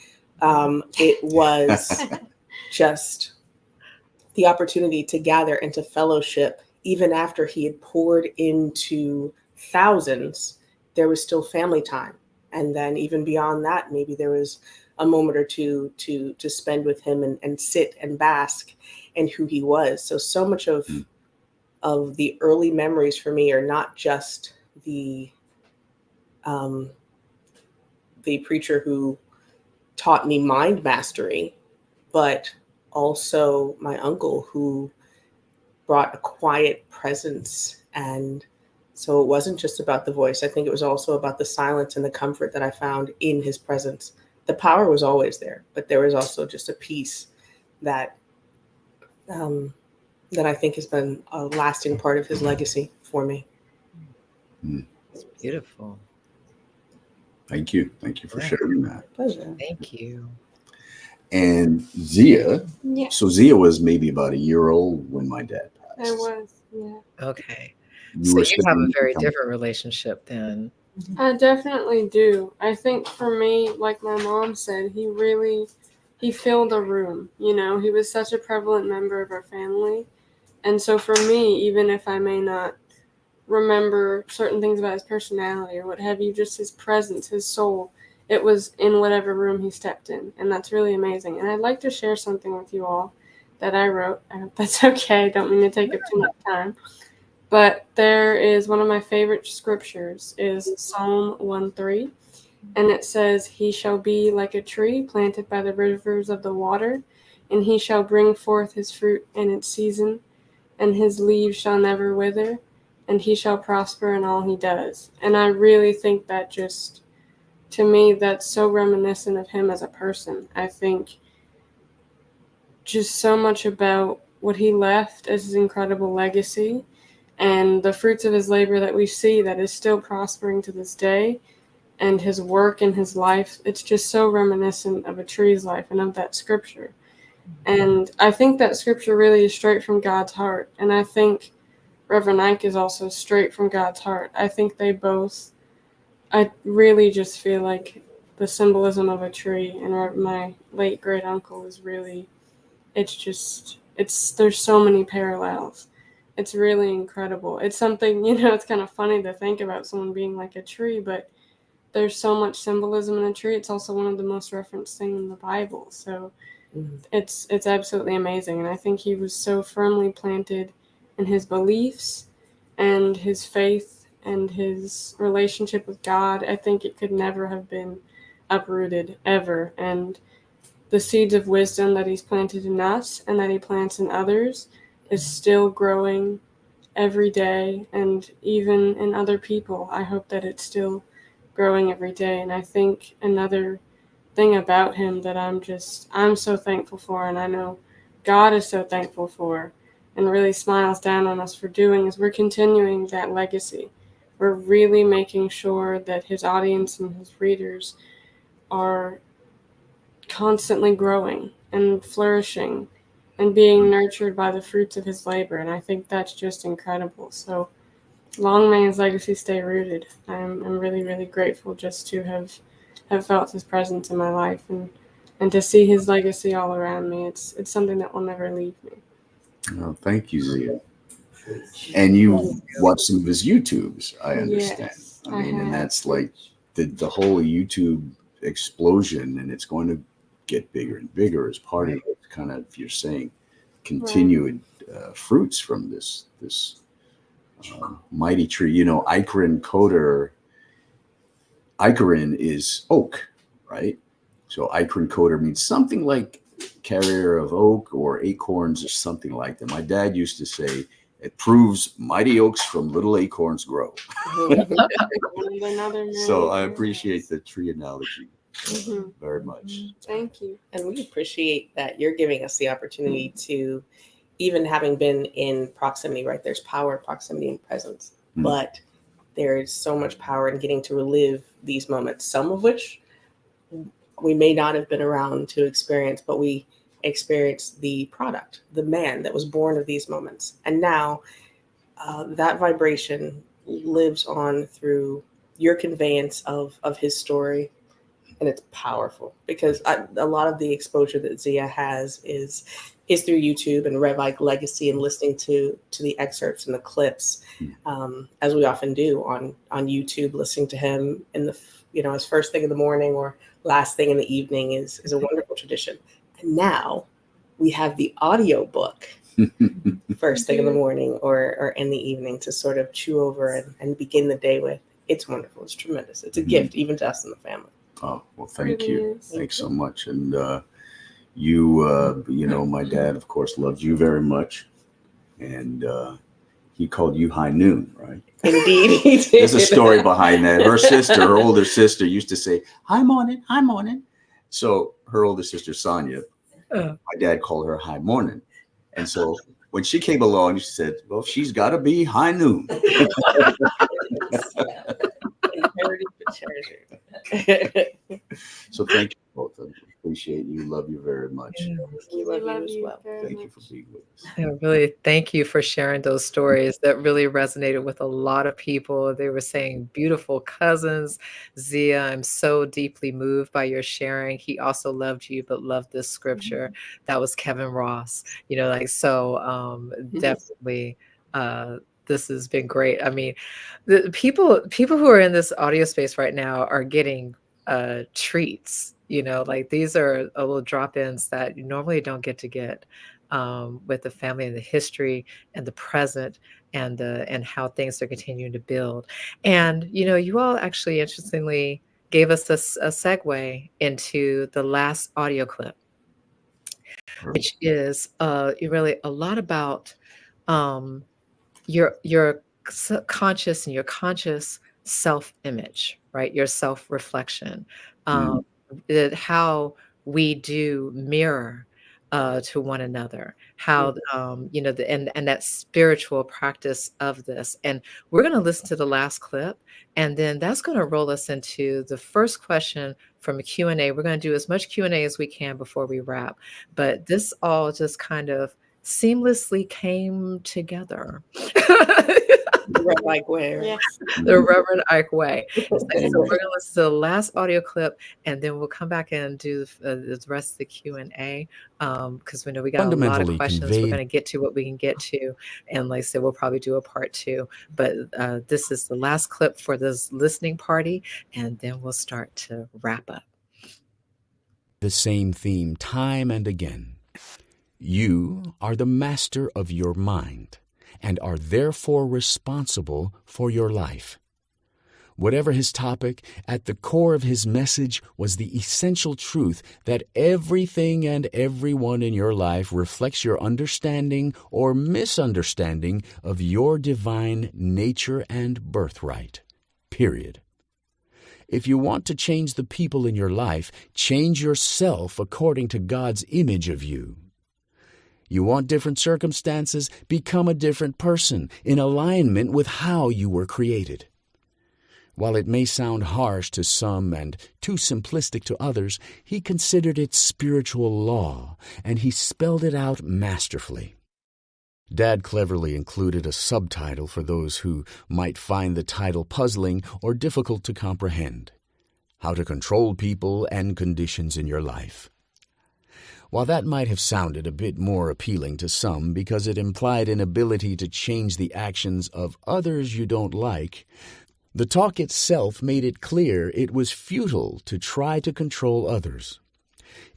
It was just the opportunity to gather and to fellowship. Even after he had poured into thousands, there was still family time. And then even beyond that, maybe there was a moment or two to spend with him and sit and bask in who he was. So much of the early memories for me are not just the preacher who taught me mind mastery, but also my uncle who brought a quiet presence. And so it wasn't just about the voice. I think it was also about the silence and the comfort that I found in his presence. The power was always there, but there was also just a peace that I think has been a lasting part of his legacy for me. It's beautiful. Thank you. Thank you for sharing that. Pleasure. Thank you. And Zia, Yeah, so Zia was maybe about a year old when my dad passed. I was. Yeah, Okay. You So were you have a spending very time- different relationship then. I definitely do. I think for me, like my mom said, he filled a room. You know, he was such a prevalent member of our family. And so for me, even if I may not remember certain things about his personality or what have you, just his presence, his soul, it was in whatever room he stepped in. And that's really amazing. And I'd like to share something with you all that I wrote. I hope that's okay. I don't mean to take up too much time. But there is one of my favorite scriptures is Psalm 1:3, and it says, "He shall be like a tree planted by the rivers of the water, and he shall bring forth his fruit in its season, and his leaves shall never wither, and he shall prosper in all he does." And I really think that just, to me, that's so reminiscent of him as a person. I think just so much about what he left as his incredible legacy and the fruits of his labor that we see that is still prospering to this day, and his work and his life. It's just so reminiscent of a tree's life and of that scripture. And I think that scripture really is straight from God's heart. And I think Reverend Ike is also straight from God's heart. I think they both, I really just feel like the symbolism of a tree and my late great uncle is really, there's so many parallels. It's really incredible. It's something, it's kind of funny to think about someone being like a tree, but there's so much symbolism in a tree. It's also one of the most referenced things in the Bible. So it's absolutely amazing. And I think he was so firmly planted in his beliefs and his faith and his relationship with God. I think it could never have been uprooted ever. And the seeds of wisdom that he's planted in us and that he plants in others is still growing every day, and even in other people. I hope that it's still growing every day. And I think another thing about him that I'm so thankful for, and I know God is so thankful for, and really smiles down on us for doing, is we're continuing that legacy. We're really making sure that his audience and his readers are constantly growing and flourishing and being nurtured by the fruits of his labor. And I think that's just incredible. So long may his legacy stay rooted. I'm really, really grateful just to have felt his presence in my life, and to see his legacy all around me. It's something that will never leave me. Oh, thank you, Zia. And you watch some of his YouTubes, I understand. Yes, I mean, and have. that's like the whole YouTube explosion, and it's going to get bigger and bigger as part of it. Kind of, you're saying, continued fruits from this mighty tree. You know, Icarin is oak, right? So Icarin coder means something like carrier of oak or acorns or something like that. My dad used to say, it proves mighty oaks from little acorns grow. So I appreciate the tree analogy very much. Thank you. And we appreciate that you're giving us the opportunity to, even having been in proximity, right? There's power, proximity, and presence. But there's so much power in getting to relive these moments, some of which we may not have been around to experience, but we experienced the product, the man that was born of these moments. And now that vibration lives on through your conveyance of his story. And it's powerful because a lot of the exposure that Zia has is through YouTube and Rev Ike Legacy, and listening to the excerpts and the clips, as we often do on YouTube. Listening to him in the his first thing in the morning or last thing in the evening is a wonderful tradition. And now we have the audiobook first thing in the morning or in the evening to sort of chew over and begin the day with. It's wonderful. It's tremendous. It's a gift even to us in the family. Oh, well, thank you. Thanks so much. And my dad, of course, loved you very much. And he called you High Noon, right? Indeed, he did. There's a story behind that. Her older sister, used to say, "High morning, high morning." So her older sister, Sonia, my dad called her High Morning. And so when she came along, she said, "Well, she's got to be High Noon." So thank you both. I appreciate you. Love you very much. We love you as well. Thank you for being with us. Yeah, really, thank you for sharing those stories that really resonated with a lot of people. They were saying beautiful cousins. Zia, I'm so deeply moved by your sharing. He also loved you, but loved this scripture. That was Kevin Ross. Definitely. This has been great. I mean, the people who are in this audio space right now are getting treats. Like these are little drop-ins that you normally don't get with the family and the history and the present and how things are continuing to build. And you all actually interestingly gave us a segue into the last audio clip, which is really a lot about your conscious and your conscious self-image, right? Your self-reflection, how we do mirror to one another, how and that spiritual practice of this. And we're going to listen to the last clip, and then that's going to roll us into the first question from a Q&A. We're going to do as much Q&A as we can before we wrap, but this all just kind of seamlessly came together. Like where? Yes. The Reverend Ike way. So we're going to listen to the last audio clip, and then we'll come back and do the rest of the Q&A, because we know we got a lot of Fundamentally questions. We're conveyed- going to get to what we can get to, and like I said, we'll probably do a part 2. But this is the last clip for this listening party, and then we'll start to wrap up. The same theme time and again. You are the master of your mind and are therefore responsible for your life. Whatever his topic, at the core of his message was the essential truth that everything and everyone in your life reflects your understanding or misunderstanding of your divine nature and birthright. Period. If you want to change the people in your life, change yourself according to God's image of you. You want different circumstances? Become a different person in alignment with how you were created. While it may sound harsh to some and too simplistic to others, he considered it spiritual law, and he spelled it out masterfully. Dad cleverly included a subtitle for those who might find the title puzzling or difficult to comprehend: How to Control People and Conditions in Your Life. While that might have sounded a bit more appealing to some because it implied an ability to change the actions of others you don't like, the talk itself made it clear it was futile to try to control others.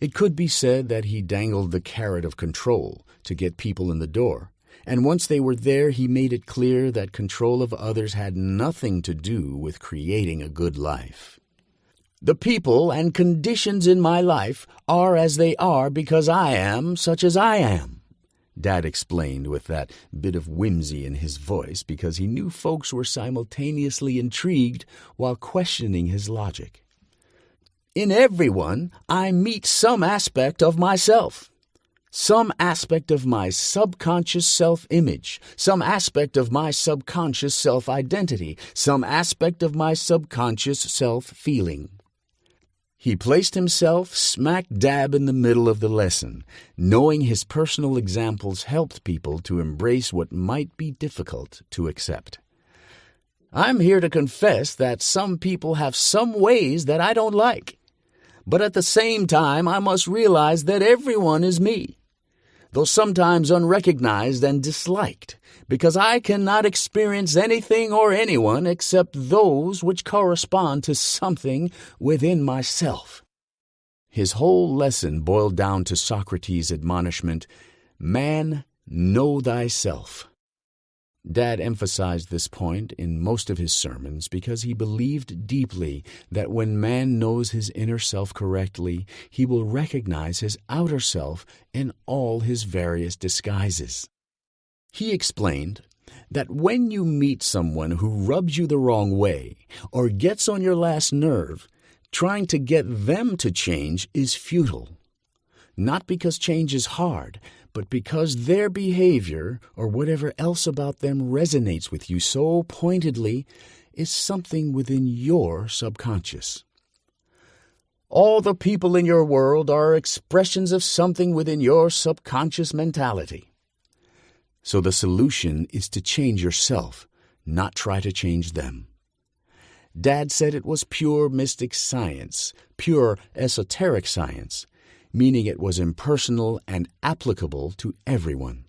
It could be said that he dangled the carrot of control to get people in the door, and once they were there, he made it clear that control of others had nothing to do with creating a good life. The people and conditions in my life are as they are because I am such as I am, Dad explained with that bit of whimsy in his voice because he knew folks were simultaneously intrigued while questioning his logic. In everyone, I meet some aspect of myself. Some aspect of my subconscious self-image, some aspect of my subconscious self-identity, some aspect of my subconscious self-feeling. He placed himself smack dab in the middle of the lesson, knowing his personal examples helped people to embrace what might be difficult to accept. I'm here to confess that some people have some ways that I don't like, but at the same time I must realize that everyone is me, though sometimes unrecognized and disliked, because I cannot experience anything or anyone except those which correspond to something within myself. His whole lesson boiled down to Socrates' admonishment, "Man, know thyself." Dad emphasized this point in most of his sermons because he believed deeply that when man knows his inner self correctly, he will recognize his outer self in all his various disguises. He explained that when you meet someone who rubs you the wrong way or gets on your last nerve, trying to get them to change is futile. Not because change is hard, but because their behavior or whatever else about them resonates with you so pointedly is something within your subconscious. All the people in your world are expressions of something within your subconscious mentality. So the solution is to change yourself, not try to change them. Dad said it was pure mystic science, pure esoteric science, meaning it was impersonal and applicable to everyone.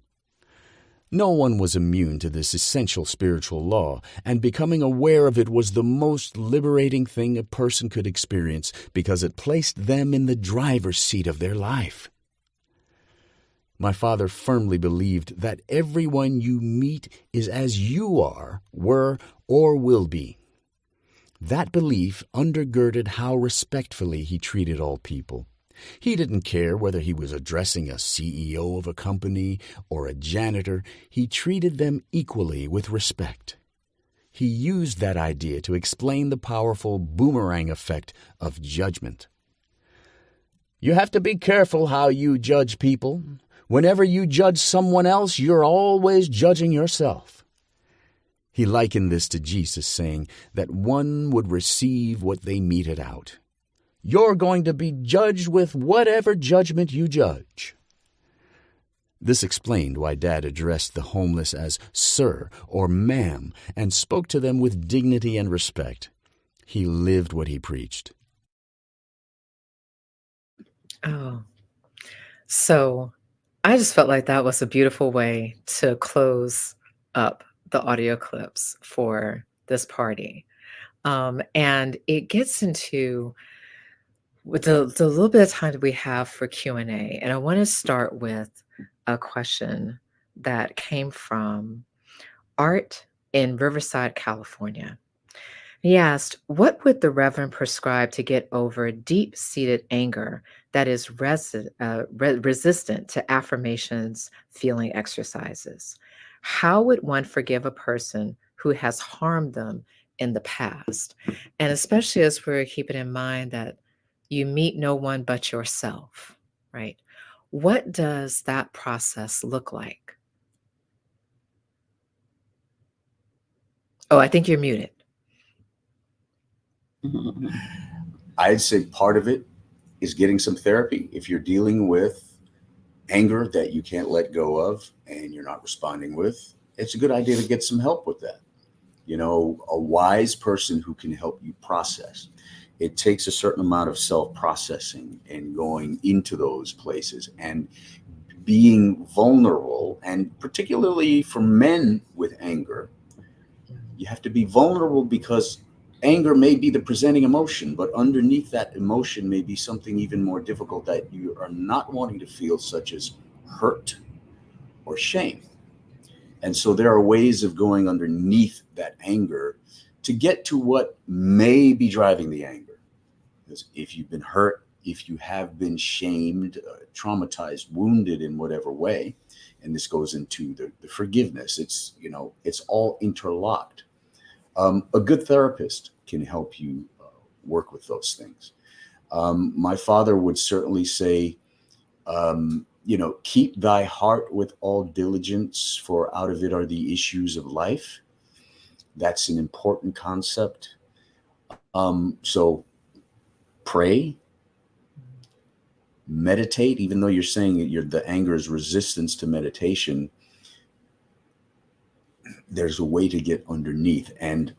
No one was immune to this essential spiritual law, and becoming aware of it was the most liberating thing a person could experience because it placed them in the driver's seat of their life. My father firmly believed that everyone you meet is as you are, were, or will be. That belief undergirded how respectfully he treated all people. He didn't care whether he was addressing a CEO of a company or a janitor. He treated them equally with respect. He used that idea to explain the powerful boomerang effect of judgment. You have to be careful how you judge people. Whenever you judge someone else, you're always judging yourself. He likened this to Jesus saying that one would receive what they meted out. You're going to be judged with whatever judgment you judge. This explained why Dad addressed the homeless as sir or ma'am and spoke to them with dignity and respect. He lived what he preached. Oh, so I just felt like that was a beautiful way to close up the audio clips for this party. And it gets into with the little bit of time that we have for Q&A. And I want to start with a question that came from Art in Riverside, California. He asked, what would the Reverend prescribe to get over deep-seated anger that is resistant to affirmations feeling exercises? How would one forgive a person who has harmed them in the past? And especially as we're keeping in mind that you meet no one but yourself, right? What does that process look like? Oh, I think you're muted. I'd say part of it is getting some therapy. If you're dealing with anger that you can't let go of and you're not responding with, it's a good idea to get some help with that. You know, a wise person who can help you process. It takes a certain amount of self-processing and going into those places and being vulnerable. And particularly for men with anger, you have to be vulnerable because anger may be the presenting emotion, but underneath that emotion may be something even more difficult that you are not wanting to feel, such as hurt or shame. And so there are ways of going underneath that anger to get to what may be driving the anger. Because if you've been hurt, if you have been shamed, traumatized, wounded in whatever way, and this goes into the forgiveness, it's, you know, it's all interlocked. A good therapist can help you work with those things. My father would certainly say, you know, keep thy heart with all diligence, for out of it are the issues of life. That's an important concept. So pray, meditate, even though you're saying that the anger is resistance to meditation, there's a way to get underneath. And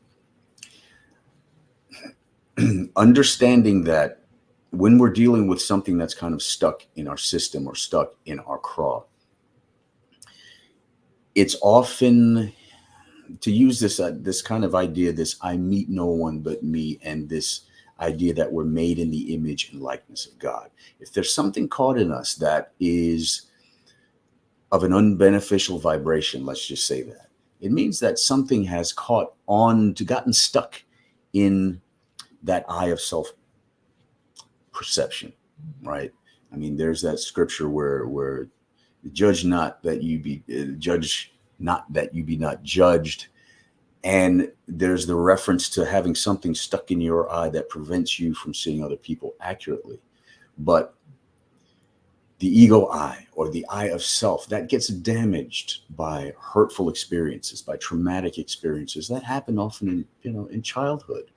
understanding that when we're dealing with something that's kind of stuck in our system or stuck in our craw, it's often, to use this kind of idea, this I meet no one but me, and this idea that we're made in the image and likeness of God. If there's something caught in us that is of an unbeneficial vibration, let's just say that, it means that something has caught on to gotten stuck in that eye of self-perception, right? I mean, there's that scripture where judge not that you be not judged. And there's the reference to having something stuck in your eye that prevents you from seeing other people accurately. But the ego eye, or the eye of self, that gets damaged by hurtful experiences, by traumatic experiences that happen often in childhood.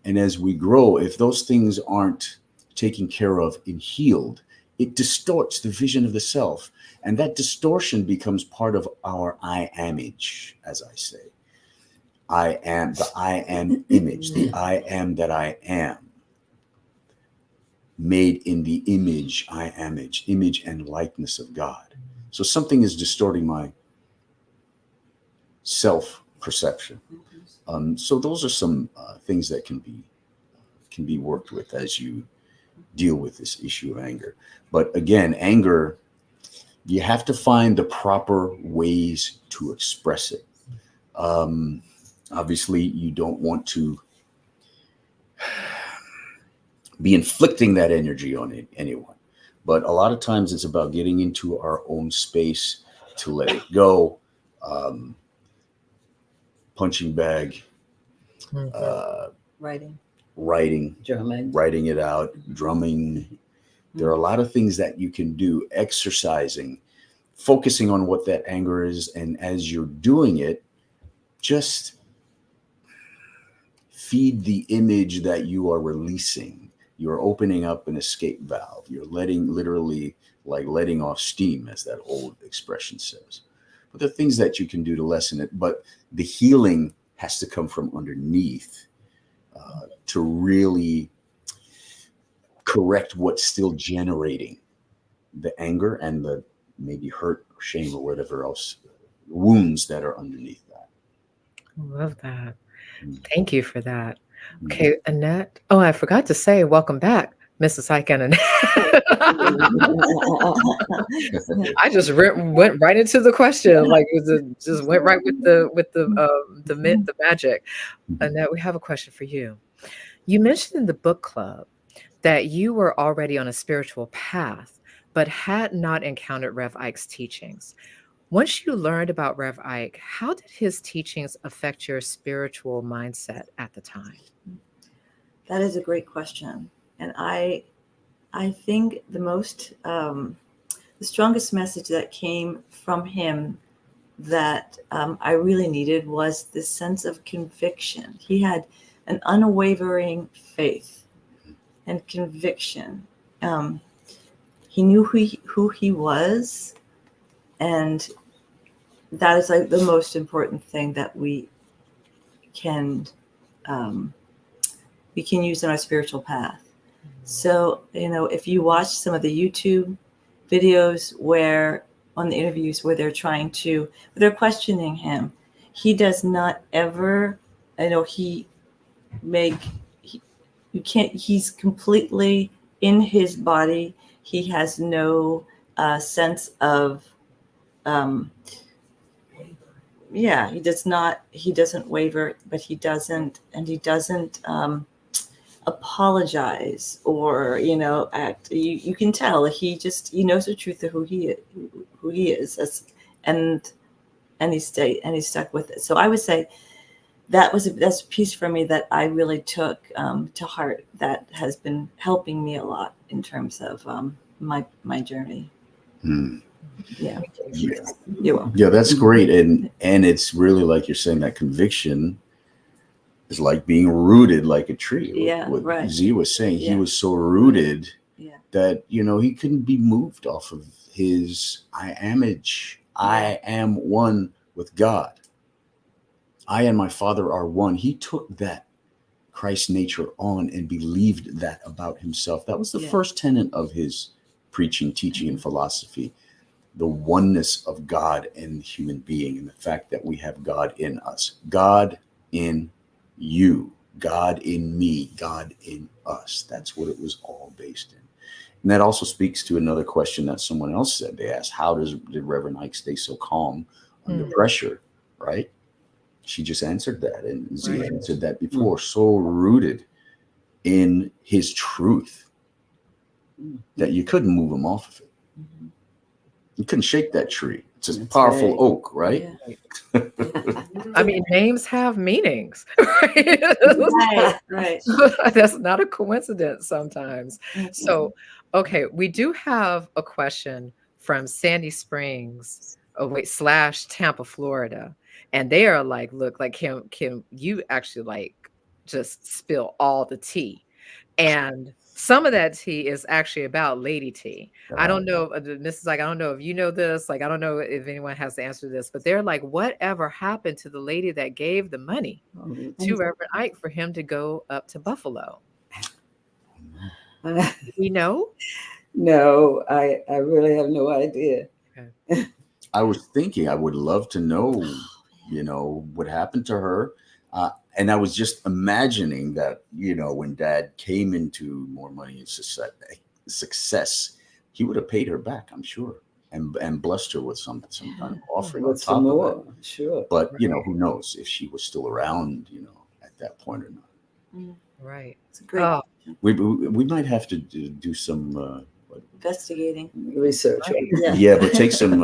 And as we grow, if those things aren't taken care of and healed, it distorts the vision of the self. And that distortion becomes part of our I amage, as I say. I am the I am image, the I am that I am. Made in the image, I amage, image and likeness of God. So something is distorting my self-perception. So those are some things that can be worked with as you deal with this issue of anger. But again, anger, you have to find the proper ways to express it. Obviously, you don't want to be inflicting that energy on anyone. But a lot of times it's about getting into our own space to let it go. Punching bag, Writing. writing it out, drumming. There are a lot of things that you can do, exercising, focusing on what that anger is. And as you're doing it, just feed the image that you are releasing. You're opening up an escape valve. You're literally letting off steam, as that old expression says. But there are things that you can do to lessen it. But the healing has to come from underneath to really correct what's still generating the anger and the maybe hurt or shame or whatever else, wounds that are underneath that. Love that. Thank you for that. Okay, Annette. Oh, I forgot to say, welcome back, Mrs. Ike and Annette. I just went right into the question, like just went right with the magic. Annette, we have a question for you. You mentioned in the book club that you were already on a spiritual path, but had not encountered Rev Ike's teachings. Once you learned about Rev Ike, how did his teachings affect your spiritual mindset at the time? That is a great question. And I think the strongest message that came from him that I really needed was this sense of conviction. He had an unwavering faith and conviction. He knew who he was, and that is like the most important thing that we can use in our spiritual path. So, if you watch some of the YouTube videos on the interviews where they're questioning him, he does not ever, he's completely in his body. He has no sense of, he doesn't waver, but he doesn't apologize or act. You can tell he knows the truth of who he is, and he's stuck with it. So I would say that's a piece for me that I really took to heart, that has been helping me a lot in terms of my journey. Yeah. You will. Yeah, that's great. And it's really like you're saying, that conviction is like being rooted like a tree. Yeah, what right. Z was saying, he was so rooted that, he couldn't be moved off of his I amage. I am one with God. I and my Father are one. He took that Christ nature on and believed that about himself. That was the first tenet of his preaching, teaching, and philosophy. The oneness of God and the human being, and the fact that we have God in us. God in you, God in me, God in us. That's what it was all based in. And that also speaks to another question that someone else said. They asked, did Reverend Ike stay so calm under pressure, right? She just answered that, and Z answered that before. So rooted in his truth that you couldn't move him off of it. You couldn't shake that tree. It's a powerful oak, right? Yeah. I mean, names have meanings, Right. That's not a coincidence sometimes. So, okay, we do have a question from Sandy Springs, / Tampa, Florida. And they are like, look, like, Kim, you actually like just spill all the tea. And some of that tea is actually about Lady T. I don't know, Mrs. Like, I don't know if you know this. Like, I don't know if anyone has to answer this, but they're like, whatever happened to the lady that gave the money to Reverend Ike for him to go up to Buffalo? You know? No, I really have no idea. Okay. I was thinking I would love to know, what happened to her. And I was just imagining that, when Dad came into more money and success, he would have paid her back, I'm sure. and blessed her with some kind of offering on With top some of more, it. sure. But who knows if she was still around, at that point or not. Right. It's a great Oh, We might have to do some investigating. Research. Yeah. yeah, but take some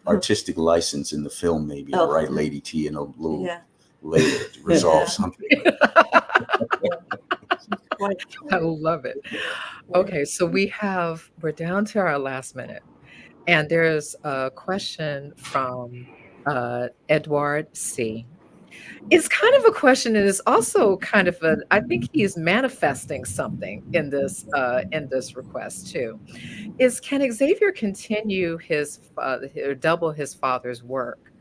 artistic license in the film, maybe, and Oh. write Lady T in a little Yeah. later to resolve Yeah. something. Quite. I love it. Okay, so we're down to our last minute. And there's a question from Edward C. It's kind of a question, and it's also kind of I think he's manifesting something in this request too. Is can Xavier continue his or double his father's work?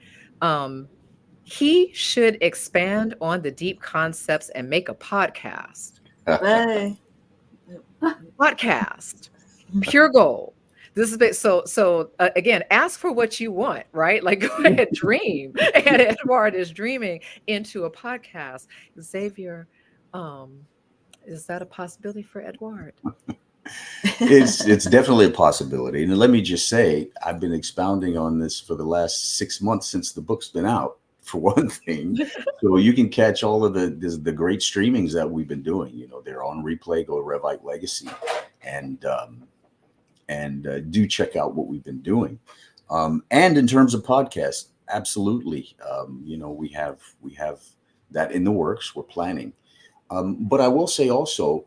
He should expand on the deep concepts and make a podcast. Bye. Podcast. Pure gold. This is so again, ask for what you want, right? Like go ahead, dream. And Edward is dreaming into a podcast. Xavier, is that a possibility for Edward? It's definitely a possibility. And let me just say, I've been expounding on this for the last 6 months since the book's been out, for one thing. So you can catch all of the great streamings that we've been doing. They're on replay. Go to Revite Legacy, and do check out what we've been doing. And in terms of podcasts, absolutely. We have that in the works. We're planning. But I will say also,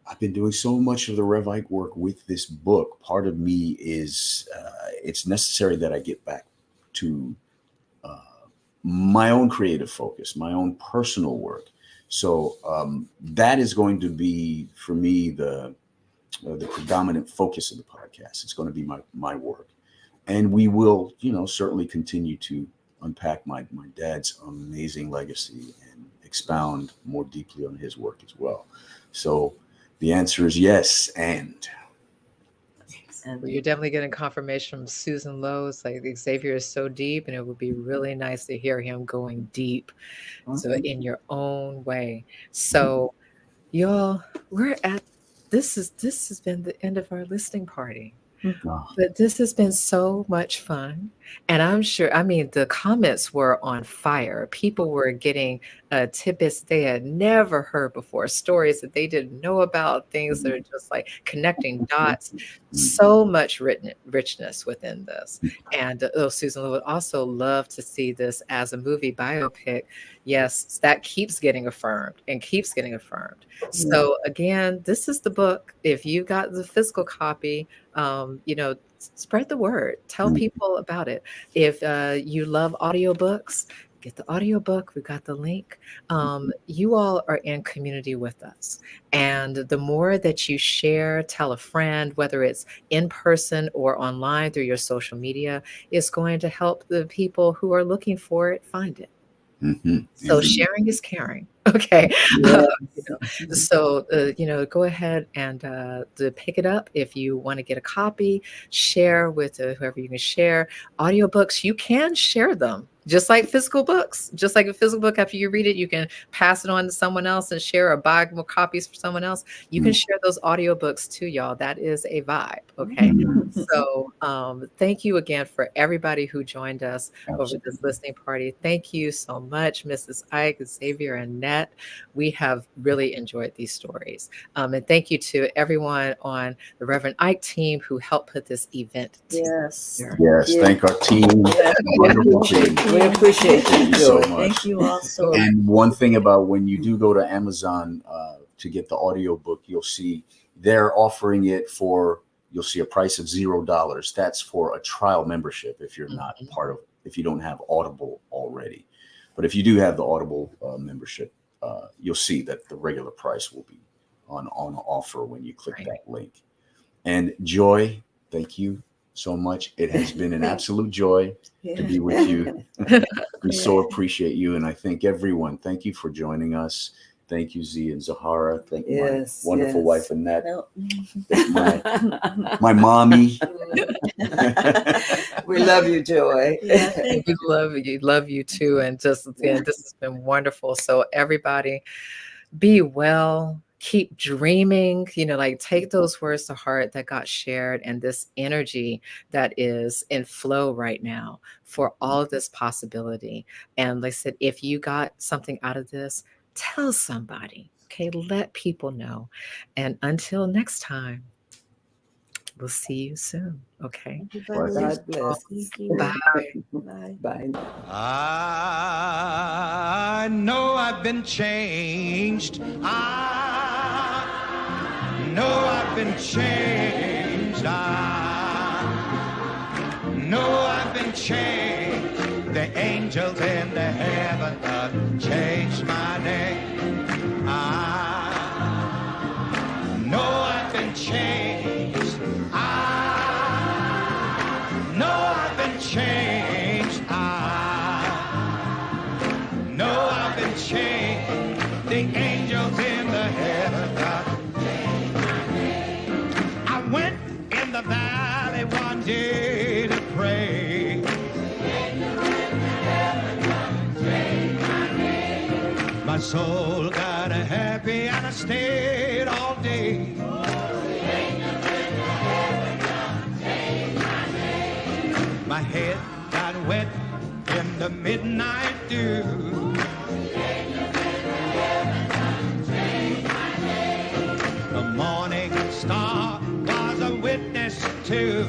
I've been doing so much of the Revite work with this book. Part of me is it's necessary that I get back to my own creative focus, my own personal work. So that is going to be, for me, the predominant focus of the podcast. It's going to be my work. And we will, certainly continue to unpack my dad's amazing legacy and expound more deeply on his work as well. So the answer is yes. And Well, you're definitely getting confirmation from Susan Lowe. It's like Xavier is so deep, and it would be really nice to hear him going deep. So in your own way. So y'all, this has been the end of our listening party. But this has been so much fun. And I'm sure, the comments were on fire. People were getting tidbits they had never heard before, stories that they didn't know about, things that are just like connecting dots. So much richness within this. And Susan would also love to see this as a movie biopic. Yes, that keeps getting affirmed and keeps getting affirmed. So again, this is the book. If you got the physical copy, spread the word. Tell people about it. If you love audiobooks, get the audiobook. We've got the link. You all are in community with us. And the more that you share, tell a friend, whether it's in person or online through your social media, it's going to help the people who are looking for it find it. So sharing is caring. Okay. So, go ahead and pick it up. If you want to get a copy, share with whoever you can share. Audiobooks, you can share them. Just like physical books, just like a physical book, after you read it, you can pass it on to someone else and share or buy more copies for someone else. You can share those audiobooks too, y'all. That is a vibe. Okay. So thank you again for everybody who joined us over this listening party. Thank you so much, Mrs. Ike, Xavier, and Net. We have really enjoyed these stories. And thank you to everyone on the Reverend Ike team who helped put this event together. Yes, thank our team. Wonderful team. We appreciate Thank you so much. Thank you all so much. And one thing about when you do go to Amazon to get the audiobook, you'll see they're offering it for, you'll see a price of $0. That's for a trial membership if you're not if you don't have Audible already. But if you do have the Audible membership, you'll see that the regular price will be on offer when you click that link. And Joy, thank you so much. It has been an absolute joy to be with you. We so appreciate you. And I thank everyone. Thank you for joining us. Thank you, Z and Zahara. Thank my wonderful wife, Annette. My mommy. We love you, Joy. We love you too. And this has been wonderful. So everybody, be well, keep dreaming, like take those words to heart that got shared and this energy that is in flow right now for all of this possibility. And like I said, if you got something out of this, tell somebody, okay? Let people know. And until next time, we'll see you soon, okay? God bless. Thank you. Bye. Bye. Bye. I know I've been changed. I know I've been changed. I know I've been changed. The angels in the heaven have changed my name. I know I've been changed. I know I've been changed. I know I've been changed. The angels in the heaven have changed my name. I went in the valley one day to pray. My soul got happy and I stayed all day. My head got wet in the midnight dew. The morning star was a witness too.